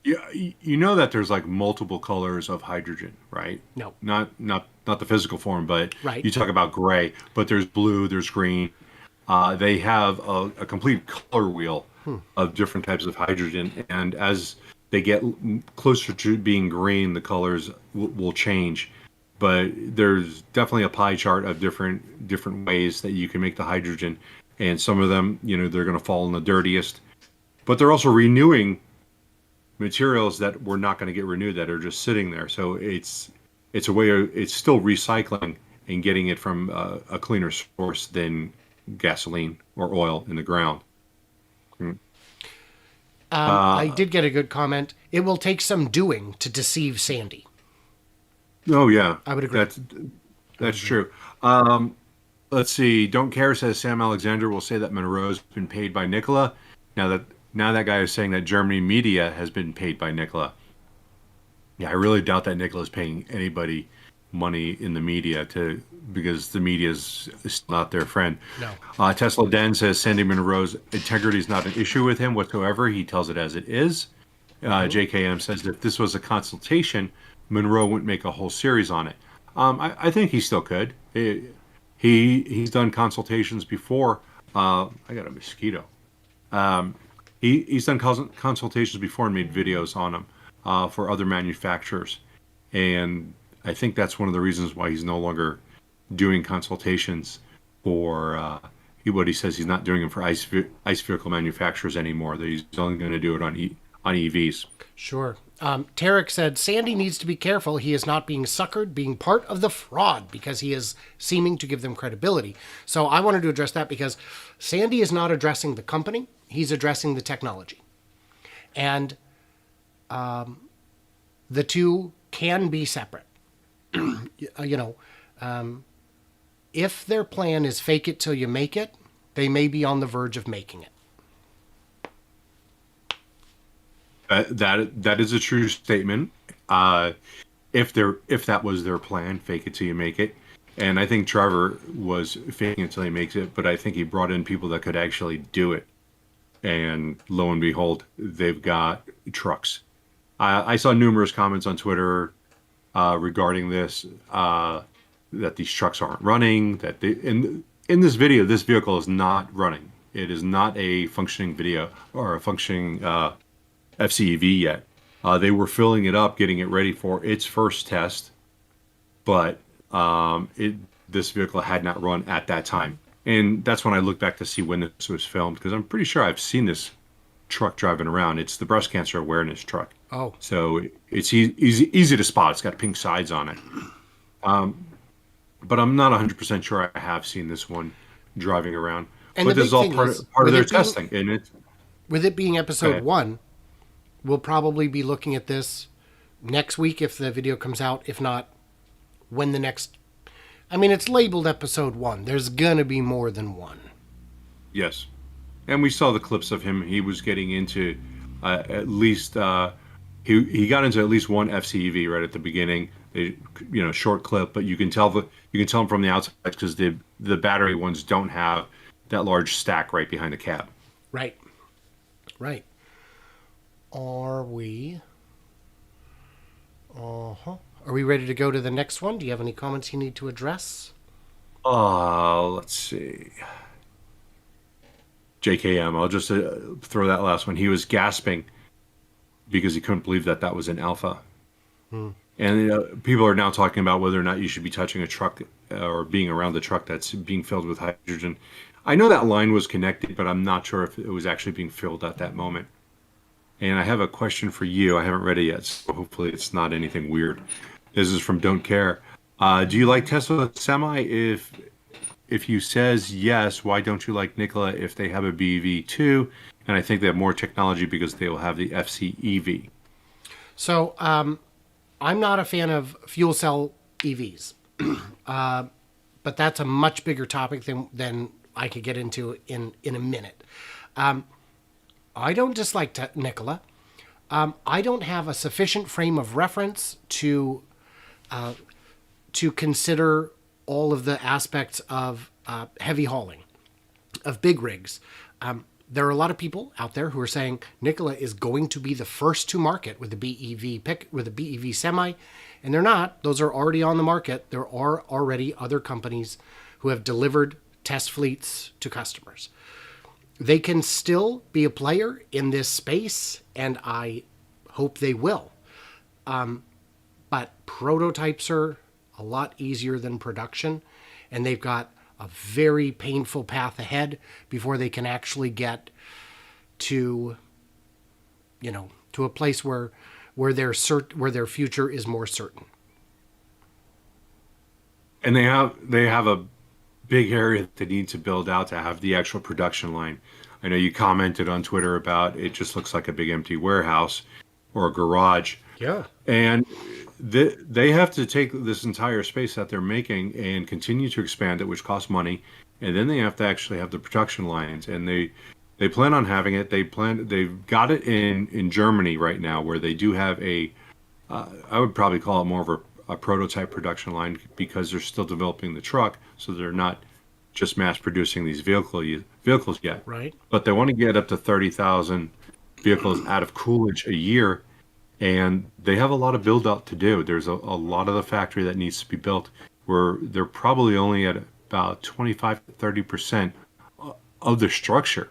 Yeah, you know that there's like multiple colors of hydrogen, right? No. Not the physical form, but right. You talk about gray, but there's blue, there's green. They have a complete color wheel of different types of hydrogen, and as they get closer to being green, the colors will change. But there's definitely a pie chart of different ways that you can make the hydrogen, and some of them, they're going to fall in the dirtiest. But they're also renewing materials that were not going to get renewed that are just sitting there. So it's a way of, it's still recycling and getting it from a cleaner source than gasoline or oil in the ground. I did get a good comment. It will take some doing to deceive Sandy. Oh yeah, I would agree. That's true. Let's see. Don't care says Sam Alexander will say that Munro's been paid by Nikola. Now that guy is saying that Germany media has been paid by Nikola. Yeah, I really doubt that Nikola is paying anybody money in the media because the media is not their friend. No. Tesla Den says Sandy Munro's integrity is not an issue with him whatsoever. He tells it as it is. JKM says if this was a consultation, Munro wouldn't make a whole series on it. I think he still could. He's done consultations before. I got a mosquito. He's done consultations before and made videos on them for other manufacturers, and I think that's one of the reasons why he's no longer doing consultations for what he says he's not doing them for ICE vehicle manufacturers anymore. That he's only going to do it on EVs. Sure. Tarek said, Sandy needs to be careful. He is not being suckered, being part of the fraud because he is seeming to give them credibility. So I wanted to address that because Sandy is not addressing the company. He's addressing the technology. And the two can be separate. If their plan is fake it till you make it, they may be on the verge of making it. That is a true statement. If that was their plan, fake it till you make it. And I think Trevor was faking it till he makes it, but I think he brought in people that could actually do it. And lo and behold, they've got trucks. I saw numerous comments on Twitter regarding this, that these trucks aren't running, that in this video, this vehicle is not running. It is not a functioning video or a functioning FCEV yet. They were filling it up, getting it ready for its first test, but this vehicle had not run at that time. And that's when I look back to see when this was filmed, because I'm pretty sure I've seen this truck driving around. It's the breast cancer awareness truck. Oh. So it's easy to spot. It's got pink sides on it. But I'm not 100% sure I have seen this one driving around. And but the this is big all thing part is, of their with it being- testing. And it's With it being episode Okay. 1, we'll probably be looking at this next week if the video comes out. If not, when the next... I mean, it's labeled episode 1. There's going to be more than one. Yes. And we saw the clips of him. He was getting into at least... he got into at least one FCEV right at the beginning. Short clip, but you can tell them from the outside because the battery ones don't have that large stack right behind the cab. Right. Are we... Are we ready to go to the next one? Do you have any comments you need to address? Let's see. JKM, I'll just throw that last one. He was gasping because he couldn't believe that was an Alpha. And people are now talking about whether or not you should be touching a truck or being around the truck that's being filled with hydrogen. I know that line was connected, but I'm not sure if it was actually being filled at that moment. And I have a question for you. I haven't read it yet, so hopefully it's not anything weird. This is from Don't Care. Do you like Tesla Semi? If you says yes, why don't you like Nikola if they have a BEV too? And I think they have more technology because they will have the FCEV. So, I'm not a fan of fuel cell EVs. But that's a much bigger topic than I could get into in a minute. I don't dislike Nikola. I don't have a sufficient frame of reference to consider all of the aspects of heavy hauling, of big rigs. There are a lot of people out there who are saying Nikola is going to be the first to market with a BEV semi, and they're not. Those are already on the market. There are already other companies who have delivered test fleets to customers. They can still be a player in this space, and I hope they will. But prototypes are a lot easier than production, and they've got a very painful path ahead before they can actually get to to a place where their future is more certain. And they have a big area that they need to build out to have the actual production line. I know you commented on Twitter about it just looks like a big empty warehouse or a garage. Yeah. And they have to take this entire space that they're making and continue to expand it, which costs money. And then they have to actually have the production lines. And they plan on having it. They've got it in Germany right now, where they do have I would probably call it more of a prototype production line, because they're still developing the truck, so they're not just mass producing these vehicles yet. Right. But they want to get up to 30,000 vehicles out of Coolidge a year, and they have a lot of build out to do. There's a lot of the factory that needs to be built, where they're probably only at about 25 to 30% of the structure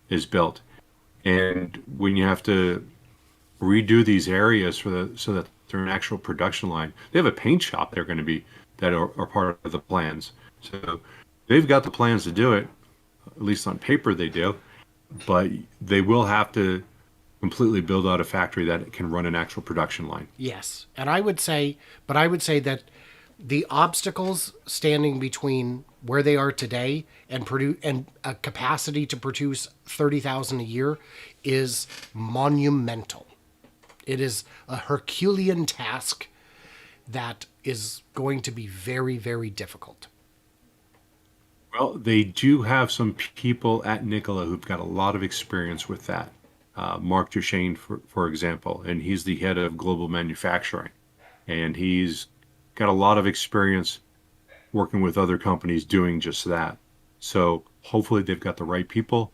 is built. And when you have to redo these areas so that they're an actual production line, they have a paint shop they're going to be that are part of the plans. So they've got the plans to do it, at least on paper they do, but they will have to completely build out a factory that can run an actual production line. Yes. And I would say that the obstacles standing between where they are today and a capacity to produce 30,000 a year is monumental. It is a Herculean task that is going to be very, very difficult. Well, they do have some people at Nikola who've got a lot of experience with that. Mark Duchesne, for example, and he's the head of global manufacturing. And he's got a lot of experience working with other companies doing just that. So hopefully they've got the right people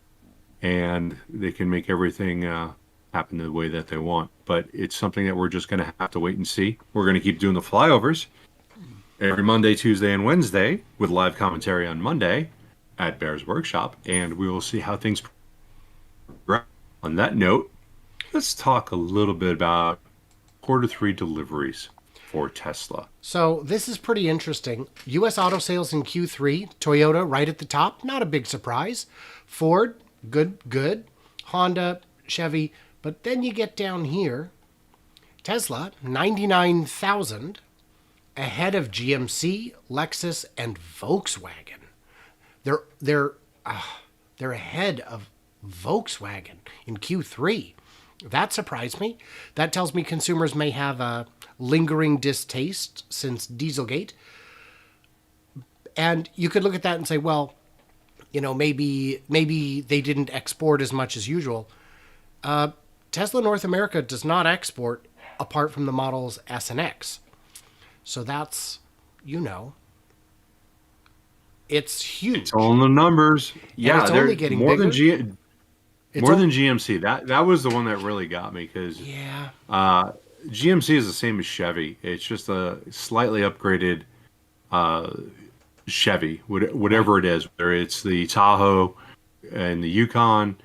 and they can make everything happen the way that they want. But it's something that we're just going to have to wait and see. We're going to keep doing the flyovers every Monday, Tuesday, and Wednesday with live commentary on Monday at Bear's Workshop, and we will see how things progress. On that note, let's talk a little bit about Q3 deliveries for Tesla. So this is pretty interesting. U.S. auto sales in Q3, Toyota right at the top, not a big surprise. Ford, good. Honda, Chevy, but then you get down here, Tesla, 99,000, ahead of GMC, Lexus, and Volkswagen. They're ahead of Volkswagen in Q3. That surprised me. That tells me consumers may have a lingering distaste since Dieselgate. And you could look at that and say, well, maybe they didn't export as much as usual. Tesla North America does not export apart from the models S and X. So that's, it's huge. It's all in the numbers. Yeah, it's only getting more bigger. Than GMC. That was the one that really got me, because GMC is the same as Chevy. It's just a slightly upgraded Chevy, whatever it is, whether it's the Tahoe and the Yukon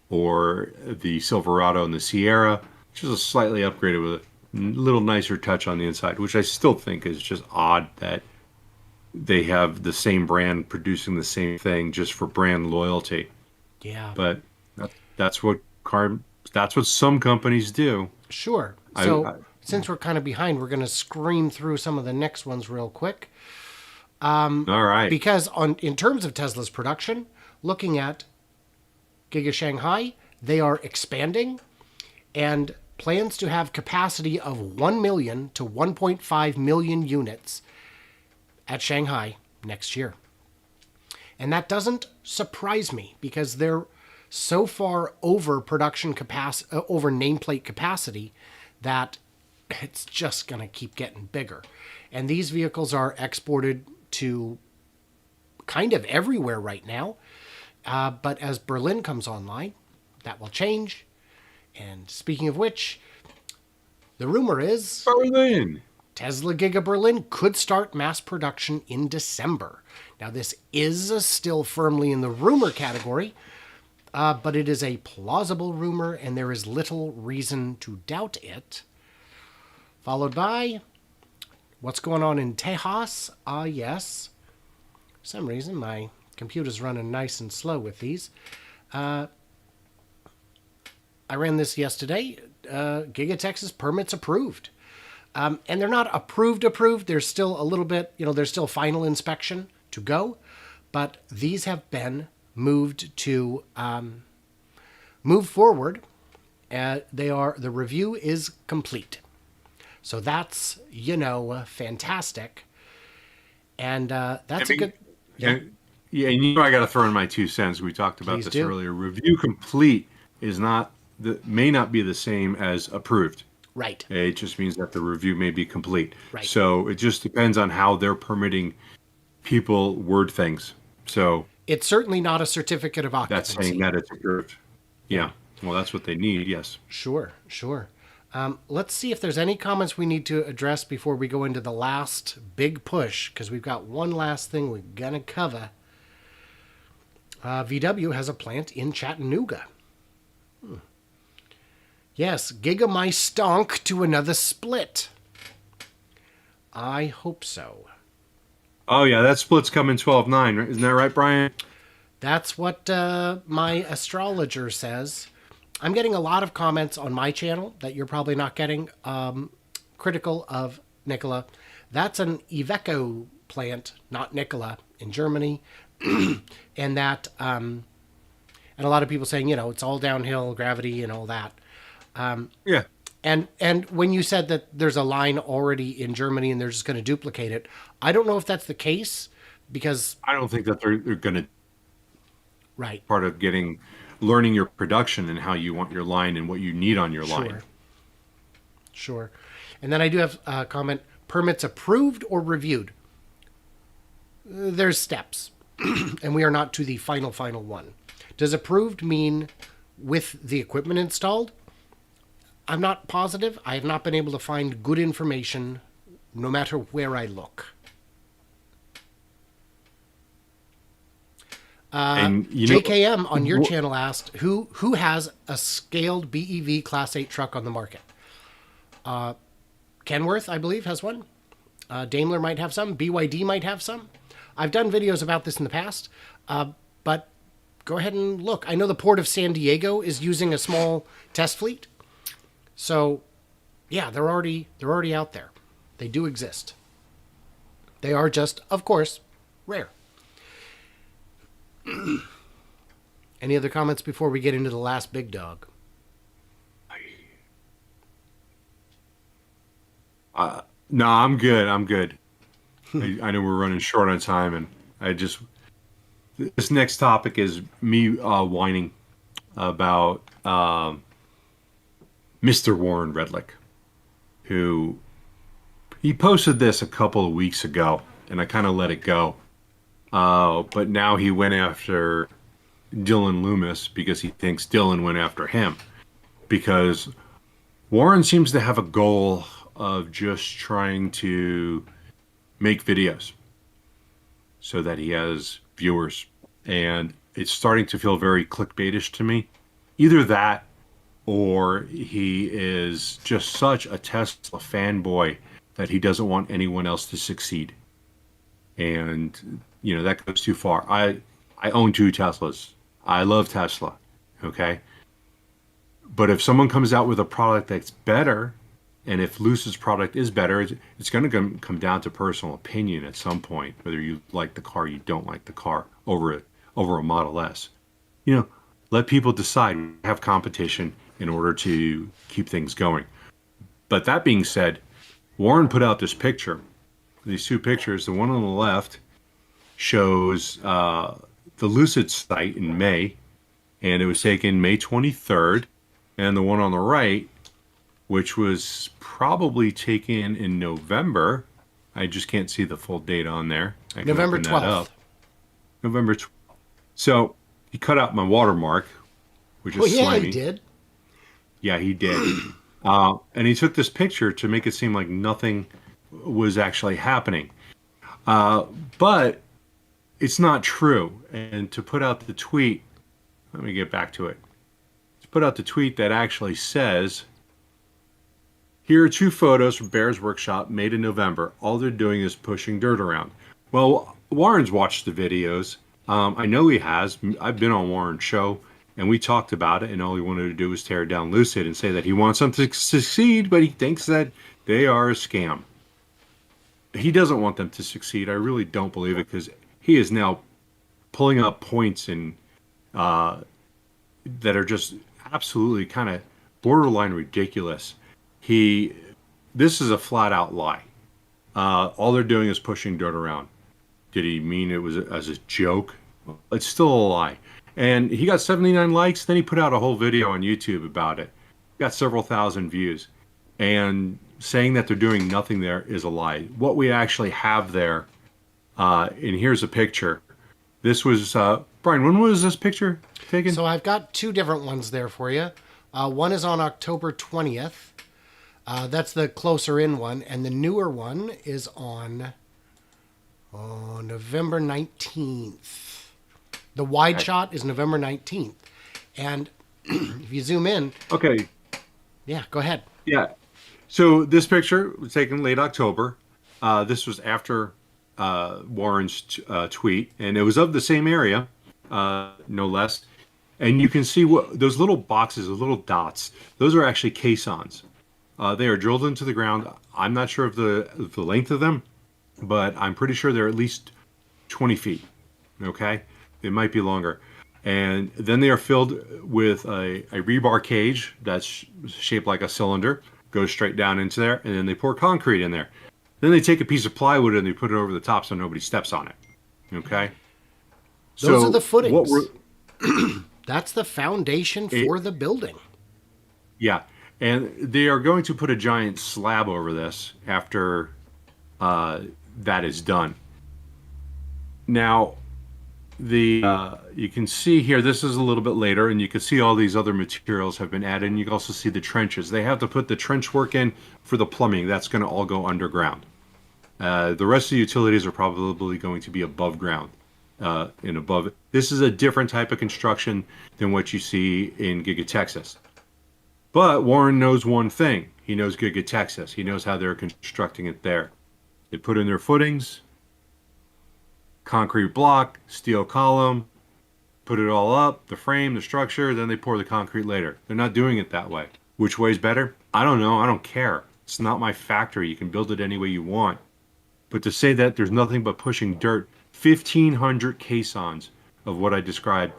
or the Silverado and the Sierra. It's just a slightly upgraded with a little nicer touch on the inside, which I still think is just odd that they have the same brand producing the same thing just for brand loyalty. Yeah. But that's what some companies do. Sure. So since we're kind of behind, we're going to scream through some of the next ones real quick. All right. Because in terms of Tesla's production, looking at Giga Shanghai, they are expanding and plans to have capacity of 1 million to 1.5 million units at Shanghai next year. And that doesn't surprise me, because they're so far over production capacity, over nameplate capacity, that it's just going to keep getting bigger. And these vehicles are exported to kind of everywhere right now. But as Berlin comes online, that will change. And speaking of which, the rumor is Berlin. Tesla Giga Berlin could start mass production in December. Now, this is still firmly in the rumor category, but it is a plausible rumor, and there is little reason to doubt it. Followed by, what's going on in Tejas? Yes. For some reason, my computer's running nice and slow with these. I ran this yesterday. Giga Texas permits approved. And they're not approved. There's still a little bit, there's still final inspection to go. But these have been moved to move forward. The review is complete. So that's, fantastic. And that's a good... Yeah. And I got to throw in my 2 cents. We talked about Please this do. earlier. Review complete may not be the same as approved. Right. It just means that the review may be complete. Right. So it just depends on how they're permitting people word things. So It's certainly not a certificate of occupancy. that's saying that it's approved. Yeah. Well, that's what they need. Yes. Sure. Let's see if there's any comments we need to address before we go into the last big push, because we've got one last thing we're going to cover. VW has a plant in Chattanooga. Yes, Giga my stonk to another split. I hope so. Oh, yeah. That split's coming 12/9. Right? Isn't that right, Brian? That's what my astrologer says. I'm getting a lot of comments on my channel that you're probably not getting, critical of Nikola. That's an Iveco plant, not Nikola, in Germany. And that, and a lot of people saying, it's all downhill, gravity and all that. Yeah. And when you said that there's a line already in Germany and they're just going to duplicate it, I don't know if that's the case, because... I don't think that they're going to... Right. Part of learning your production and how you want your line and what you need on your line. Sure. And then I do have a comment, permits approved or reviewed? There's steps, and we are not to the final one. Does approved mean with the equipment installed? I'm not positive. I have not been able to find good information no matter where I look. And JKM on your channel asked, who has a scaled BEV Class 8 truck on the market? Kenworth, I believe, has one. Daimler might have some. BYD might have some. I've done videos about this in the past, but go ahead and look. I know the Port of San Diego is using a small test fleet. So, yeah, they're already out there. They do exist. They are just, of course, rare. Any other comments before we get into the last big dog? No, I'm good. I know we're running short on time, and this next topic is me whining about Mr. Warren Redlick, who he posted this a couple of weeks ago, and I kind of let it go. But now he went after Dillon Loomis because he thinks Dillon went after him. Because Warren seems to have a goal of just trying to make videos so that he has viewers. And it's starting to feel very clickbaitish to me. Either that, or he is just such a Tesla fanboy that he doesn't want anyone else to succeed. And that goes too far. I own 2 Teslas. I love Tesla. Okay. But if someone comes out with a product that's better, and if Lucid's product is better, it's going to come down to personal opinion at some point, whether you like the car, you don't like the car over a Model S. Let people decide. Have competition in order to keep things going. But that being said, Warren put out this picture. These 2 pictures. The one on the left shows the Lucid site in May, and it was taken May 23rd. And the one on the right, which was probably taken in November. I just can't see the full date on there. I can November open that 12th. up. November 12th. So he cut out my watermark, which is slimy. He did. Yeah, he did. And he took this picture to make it seem like nothing was actually happening. But it's not true. And to put out the tweet, let me get back to it. To put out the tweet that actually says, here are 2 photos from Bear's Workshop made in November. All they're doing is pushing dirt around. Well, Warren's watched the videos. I know he has. I've been on Warren's show, And we talked about it, and all he wanted to do was tear down Lucid and say that he wants them to succeed, but he thinks that they are a scam. He doesn't want them to succeed. I really don't believe it, because he is now pulling up points in that are just absolutely kind of borderline ridiculous. This is a flat out lie. All they're doing is pushing dirt around. Did he mean it was as a joke? It's still a lie. And he got 79 likes. Then he put out a whole video on YouTube about it. Got several thousand views. And saying that they're doing nothing there is a lie. What we actually have there, and here's a picture. This was, Brian, when was this picture taken? So I've got two different ones there for you. One is on October 20th. That's the closer in one. And the newer one is on November 19th. The wide shot is November 19th. And if you zoom in. Okay. Yeah, go ahead. Yeah. So this picture was taken late October. This was after Warren's tweet, and it was of the same area, no less. And you can see what those little boxes, those little dots, those are actually caissons. They are drilled into the ground. I'm not sure of the length of them, but I'm pretty sure they're at least 20 feet. Okay? It might be longer. And then they are filled with a rebar cage that's shaped like a cylinder, goes straight down into there, and then they pour concrete in there. Then they take a piece of plywood and they put it over the top so nobody steps on it. Okay? Those are the footings. What we're, That's the foundation for the building. yeah. And they are going to put a giant slab over this after that is done. Now, you can see here, this is a little bit later, and you can see all these other materials have been added, and you can also see the trenches. They have to put the trench work in for the plumbing. That's going to all go underground. The rest of the utilities are probably going to be above ground. This is a different type of construction than what you see in Giga Texas. But Warren knows one thing. He knows Giga Texas. He knows how they're constructing it there. They put in their footings, concrete block, steel column, put it all up, the frame, the structure, then they pour the concrete later. They're not doing it that way. Which way is better? I don't know. I don't care. It's not my factory. You can build it any way you want. But to say that there's nothing but pushing dirt, 1,500 caissons of what I described,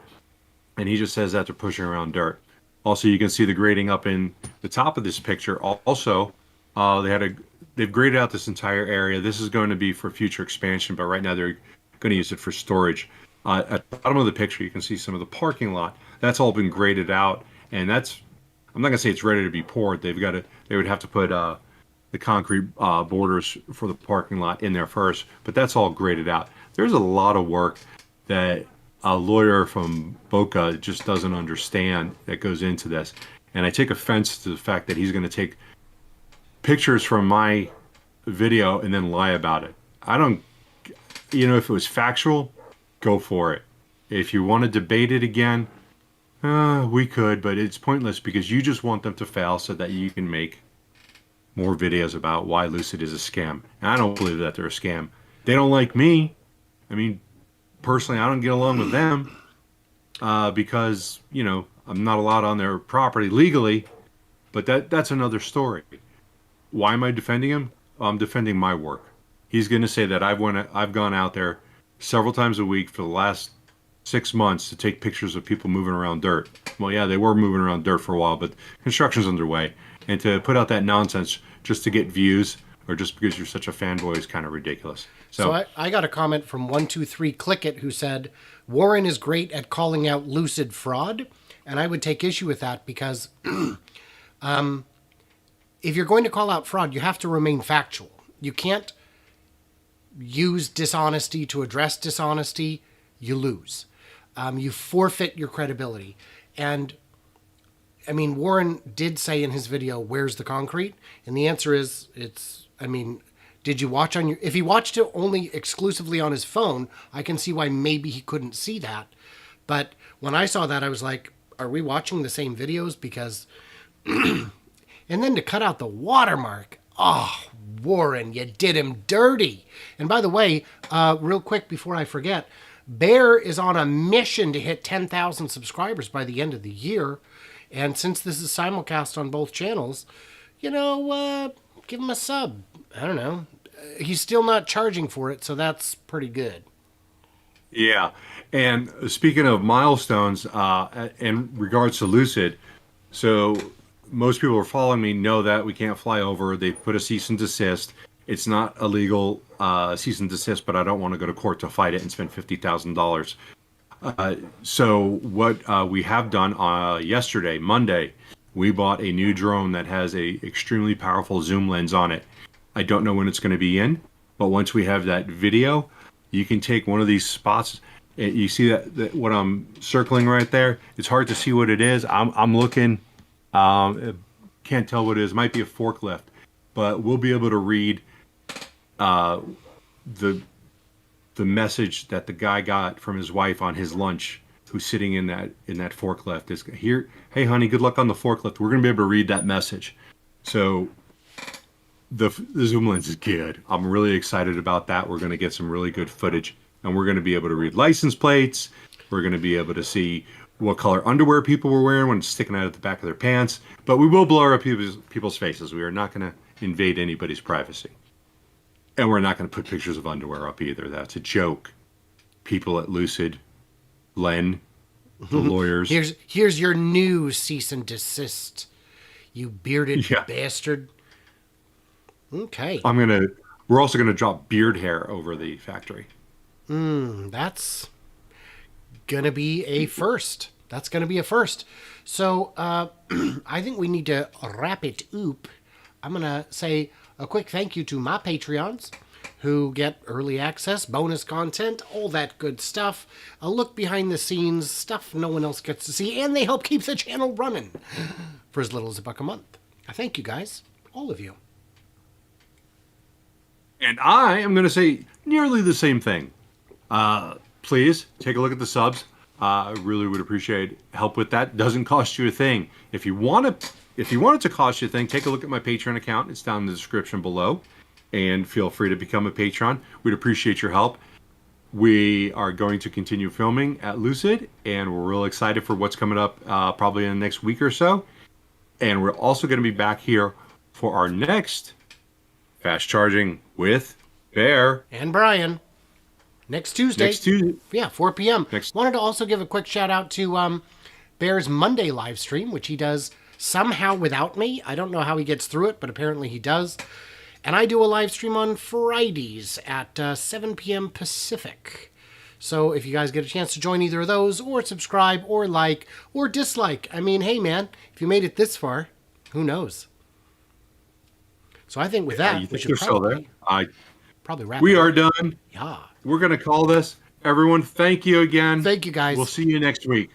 and he just says that they're pushing around dirt. Also, you can see the grading up in the top of this picture. Also, they've graded out this entire area. This is going to be for future expansion, but right now they're going to use it for storage. At the bottom of the picture, you can see some of the parking lot. That's all been graded out, and I'm not going to say it's ready to be poured. They would have to put the concrete borders for the parking lot in there first, but that's all graded out. There's a lot of work that a lawyer from Boca just doesn't understand that goes into this. And I take offense to the fact that he's going to take pictures from my video and then lie about it. If it was factual, go for it. If you want to debate it again, we could, but it's pointless because you just want them to fail so that you can make more videos about why Lucid is a scam. And I don't believe that they're a scam. They don't like me. I mean, personally, I don't get along with them because, I'm not allowed on their property legally, but that's another story. Why am I defending him? I'm defending my work. He's going to say that I've gone out there several times a week for the last 6 months to take pictures of people moving around dirt. Well, yeah, they were moving around dirt for a while, but construction's underway. And to put out that nonsense just to get views or just because you're such a fanboy is kind of ridiculous. So I got a comment from 123 Click It who said, Warren is great at calling out Lucid fraud. And I would take issue with that because if you're going to call out fraud, you have to remain factual. You can't use dishonesty to address dishonesty. You lose. You forfeit your credibility. And I mean, Warren did say in his video, where's the concrete? And the answer is, did you watch if he watched it only exclusively on his phone, I can see why maybe he couldn't see that. But when I saw that, I was like, are we watching the same videos? Because, and then to cut out the watermark, oh, Warren, you did him dirty. And by the way, real quick before I forget, Bear is on a mission to hit 10,000 subscribers by the end of the year. And since this is simulcast on both channels, give him a sub. I don't know. He's still not charging for it, so that's pretty good. Yeah. And speaking of milestones, in regards to Lucid, so most people who are following me know that we can't fly over. They put a cease and desist. It's not illegal cease and desist, but I don't want to go to court to fight it and spend $50,000. So what we have done yesterday, Monday, we bought a new drone that has a extremely powerful zoom lens on it. I don't know when it's going to be in, but once we have that video, you can take one of these spots. You see that what I'm circling right there? It's hard to see what it is. I'm looking. Can't tell what it is. It might be a forklift, but we'll be able to read the message that the guy got from his wife on his lunch, who's sitting in that forklift. Is here. Hey, honey, good luck on the forklift. We're going to be able to read that message. So the zoom lens is good. I'm really excited about that. We're going to get some really good footage, and we're going to be able to read license plates. We're going to be able to see what color underwear people were wearing when it's sticking out at the back of their pants. But we will blur up people's faces. We are not going to invade anybody's privacy. And we're not going to put pictures of underwear up either. That's a joke. People at Lucid, Len, the lawyers. Here's your new cease and desist, you bearded bastard. Okay. We're also going to drop beard hair over the factory. That's going to be a first. That's going to be a first. So I think we need to wrap it up. I'm going to say a quick thank you to my Patreons who get early access, bonus content, all that good stuff, a look behind the scenes, stuff no one else gets to see, and they help keep the channel running for as little as $1 a month. I thank you guys, all of you. And I am going to say nearly the same thing. Please take a look at the subs. I really would appreciate help with that. Doesn't cost you a thing. If you want it to cost you a thing, take a look at my Patreon account. It's down in the description below. And feel free to become a patron. We'd appreciate your help. We are going to continue filming at Lucid, and we're real excited for what's coming up probably in the next week or so. And we're also going to be back here for our next Fast Charging with Bear and Brian. Next Tuesday. Yeah, 4 p.m. Wanted to also give a quick shout out to Bear's Monday live stream, which he does somehow without me. I don't know how he gets through it, but apparently he does. And I do a live stream on Fridays at 7 p.m. Pacific. So if you guys get a chance to join either of those, or subscribe, or like, or dislike, I mean, hey man, if you made it this far, who knows? So I think with that, we should probably wrap it up. We are done. Yeah. We're going to call this. Everyone, thank you again. Thank you, guys. We'll see you next week.